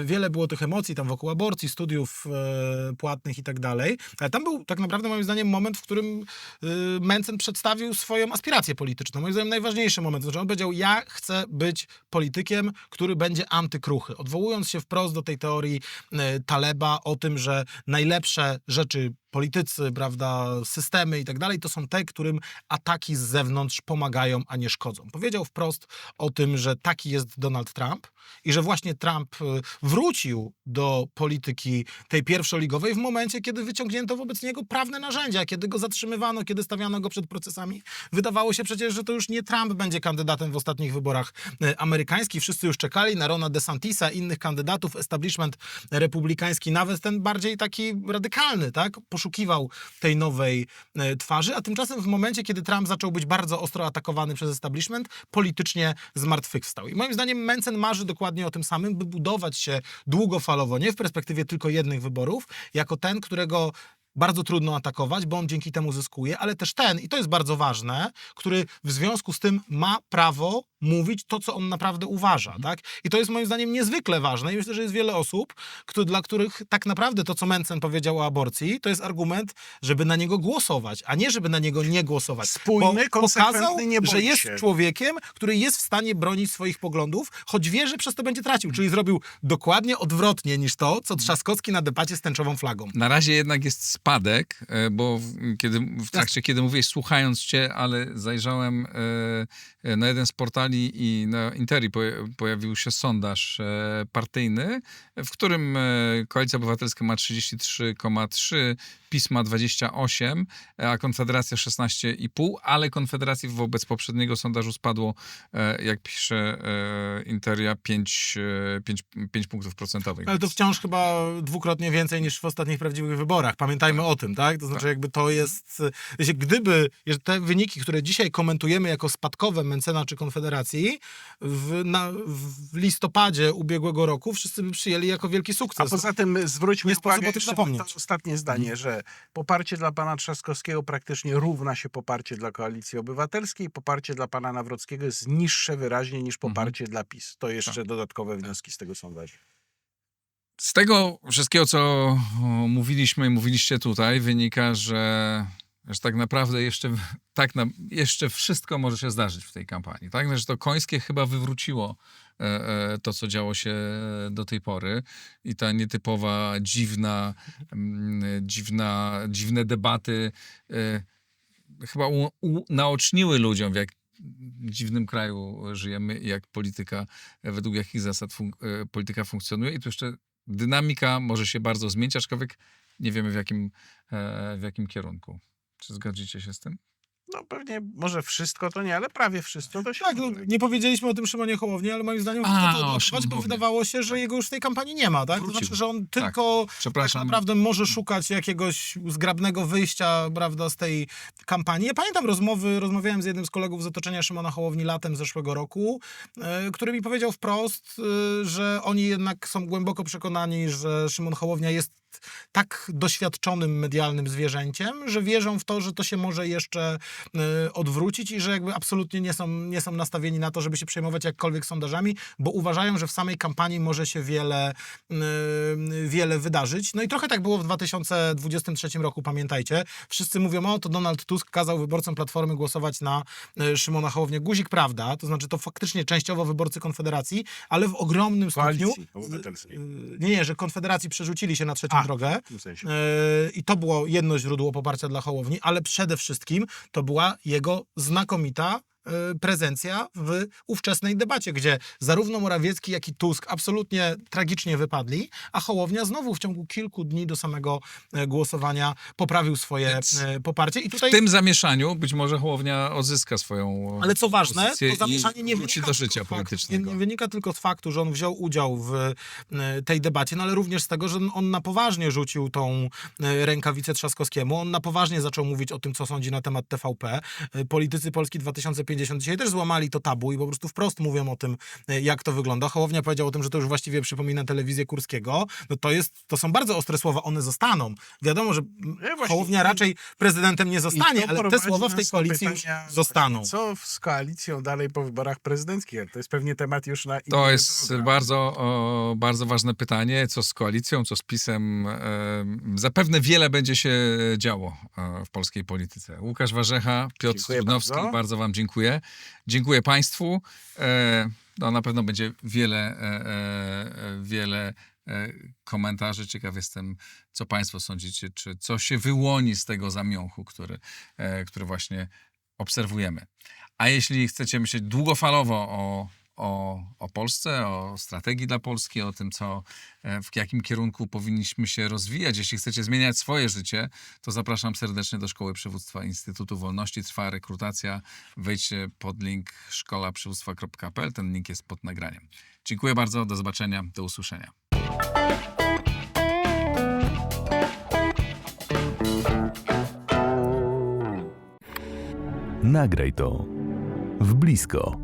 wiele było tych emocji tam wokół aborcji, studiów płatnych i tak dalej. Ale tam był tak naprawdę moim zdaniem moment, w którym Mencen przedstawił swoją aspirację polityczną. Moim zdaniem najważniejszy moment. Znaczy on powiedział, ja chcę być politykiem, który będzie antykruchy. Odwołując się wprost do tej teorii Taleba o tym, że najlepsze rzeczy politycy, prawda, systemy i tak dalej, to są te, którym ataki z zewnątrz pomagają, a nie szkodzą. Powiedział wprost o tym, że taki jest Donald Trump i że właśnie Trump wrócił do polityki tej pierwszoligowej w momencie, kiedy wyciągnięto wobec niego prawne narzędzia, kiedy go zatrzymywano, kiedy stawiano go przed procesami. Wydawało się przecież, że to już nie Trump będzie kandydatem w ostatnich wyborach amerykańskich. Wszyscy już czekali na Rona DeSantisa, innych kandydatów, establishment republikański, nawet ten bardziej taki radykalny, tak? Poszukiwał tej nowej twarzy, a tymczasem w momencie, kiedy Trump zaczął być bardzo ostro atakowany przez establishment, politycznie zmartwychwstał. I moim zdaniem Mencen marzy dokładnie o tym samym, by budować się długofalowo, nie w perspektywie tylko jednych wyborów, jako ten, którego bardzo trudno atakować, bo on dzięki temu zyskuje, ale też ten, i to jest bardzo ważne, który w związku z tym ma prawo mówić to, co on naprawdę uważa, tak? I to jest moim zdaniem niezwykle ważne i myślę, że jest wiele osób, dla których tak naprawdę to, co Mencen powiedział o aborcji, to jest argument, żeby na niego głosować, a nie żeby na niego nie głosować. Spójny, pokazał, nie że jest się. człowiekiem, który jest w stanie bronić swoich poglądów, choć wie, że przez to będzie tracił, czyli zrobił dokładnie odwrotnie niż to, co Trzaskowski na debacie z tęczową flagą. Na razie jednak jest spadek, bo kiedy mówiłeś, słuchając cię, ale zajrzałem na jeden z portali, Sali i na Interi pojawił się sondaż partyjny, w którym Koalicja Obywatelska ma 33,3, PiS ma 28, a Konfederacja 16,5, ale Konfederacji wobec poprzedniego sondażu spadło, jak pisze Interia, 5 punktów procentowych. Ale to wciąż chyba dwukrotnie więcej niż w ostatnich prawdziwych wyborach. Pamiętajmy o tym, tak? To znaczy jakby to jest... Gdyby te wyniki, które dzisiaj komentujemy jako spadkowe Mencena czy Konfederacji, w listopadzie ubiegłego roku wszyscy by przyjęli jako wielki sukces. A poza tym zwróćmy Nie sposób uwagę o tym jeszcze na zapomnieć. to ostatnie zdanie, że poparcie dla pana Trzaskowskiego praktycznie równa się poparcie dla Koalicji Obywatelskiej, poparcie dla pana Nawrockiego jest niższe wyraźnie niż poparcie dla PiS. To jeszcze dodatkowe wnioski z tego sondażu. Z tego wszystkiego, co mówiliście tutaj, wynika, że tak naprawdę jeszcze wszystko może się zdarzyć w tej kampanii. Tak? Że to Końskie chyba wywróciło to, co działo się do tej pory i ta nietypowa, dziwne debaty chyba naoczniły ludziom, w jak dziwnym kraju żyjemy i jak polityka, według jakich zasad polityka funkcjonuje. I tu jeszcze dynamika może się bardzo zmienić, aczkolwiek nie wiemy w jakim kierunku. Czy zgodzicie się z tym? No pewnie, może wszystko to nie, ale prawie wszystko to się... Tak, nie powiedzieliśmy o tym Szymonie Hołowni, ale moim zdaniem warto to odnotować, bo wydawało się, że jego już w tej kampanii nie ma, tak? To znaczy, że on tylko tak naprawdę może szukać jakiegoś zgrabnego wyjścia, prawda, z tej kampanii. Ja pamiętam rozmawiałem z jednym z kolegów z otoczenia Szymona Hołowni latem zeszłego roku, który mi powiedział wprost, że oni jednak są głęboko przekonani, że Szymon Hołownia jest tak doświadczonym medialnym zwierzęciem, że wierzą w to, że to się może jeszcze odwrócić i że jakby absolutnie nie są nastawieni na to, żeby się przejmować jakkolwiek sondażami, bo uważają, że w samej kampanii może się wiele wydarzyć. No i trochę tak było w 2023 roku, pamiętajcie. Wszyscy mówią, to Donald Tusk kazał wyborcom Platformy głosować na Szymona Hołownię. Guzik, prawda, to znaczy to faktycznie częściowo wyborcy Konfederacji, ale w ogromnym stopniu... Nie, że Konfederacji przerzucili się na trzecią drogę. W tym sensie. I to było jedno źródło poparcia dla Hołowni, ale przede wszystkim to była jego znakomita prezencja w ówczesnej debacie, gdzie zarówno Morawiecki, jak i Tusk absolutnie tragicznie wypadli, a Hołownia znowu w ciągu kilku dni do samego głosowania poprawił swoje poparcie. I tutaj... W tym zamieszaniu być może Hołownia odzyska swoją Ale co ważne, pozycję to zamieszanie nie wróci wynika do tylko życia z faktu, politycznego. nie wynika tylko z faktu, że on wziął udział w tej debacie, no ale również z tego, że on na poważnie rzucił tą rękawicę Trzaskowskiemu. On na poważnie zaczął mówić o tym, co sądzi na temat TVP. Politycy Polski 2050 dzisiaj też złamali to tabu i po prostu wprost mówią o tym, jak to wygląda. Hołownia powiedział o tym, że to już właściwie przypomina telewizję Kurskiego. No to są bardzo ostre słowa, one zostaną. Wiadomo, że Hołownia raczej prezydentem nie zostanie, ale te słowa w tej koalicji już zostaną. Co z koalicją dalej po wyborach prezydenckich? To jest pewnie temat już na inny To jest program. bardzo ważne pytanie. Co z koalicją, co z PiS-em? Zapewne wiele będzie się działo w polskiej polityce. Łukasz Warzecha, Piotr Dziękuję Strudnowski, bardzo. bardzo wam dziękuję. Dziękuję państwu. Na pewno będzie wiele komentarzy. Ciekaw jestem, co państwo sądzicie, czy co się wyłoni z tego zamiąchu, który właśnie obserwujemy. A jeśli chcecie myśleć długofalowo o Polsce, o strategii dla Polski, o tym, w jakim kierunku powinniśmy się rozwijać. Jeśli chcecie zmieniać swoje życie, to zapraszam serdecznie do Szkoły Przywództwa Instytutu Wolności. Trwa rekrutacja. Wejdźcie pod link szkolaprzywództwa.pl. Ten link jest pod nagraniem. Dziękuję bardzo. Do zobaczenia. Do usłyszenia. Nagraj to w blisko.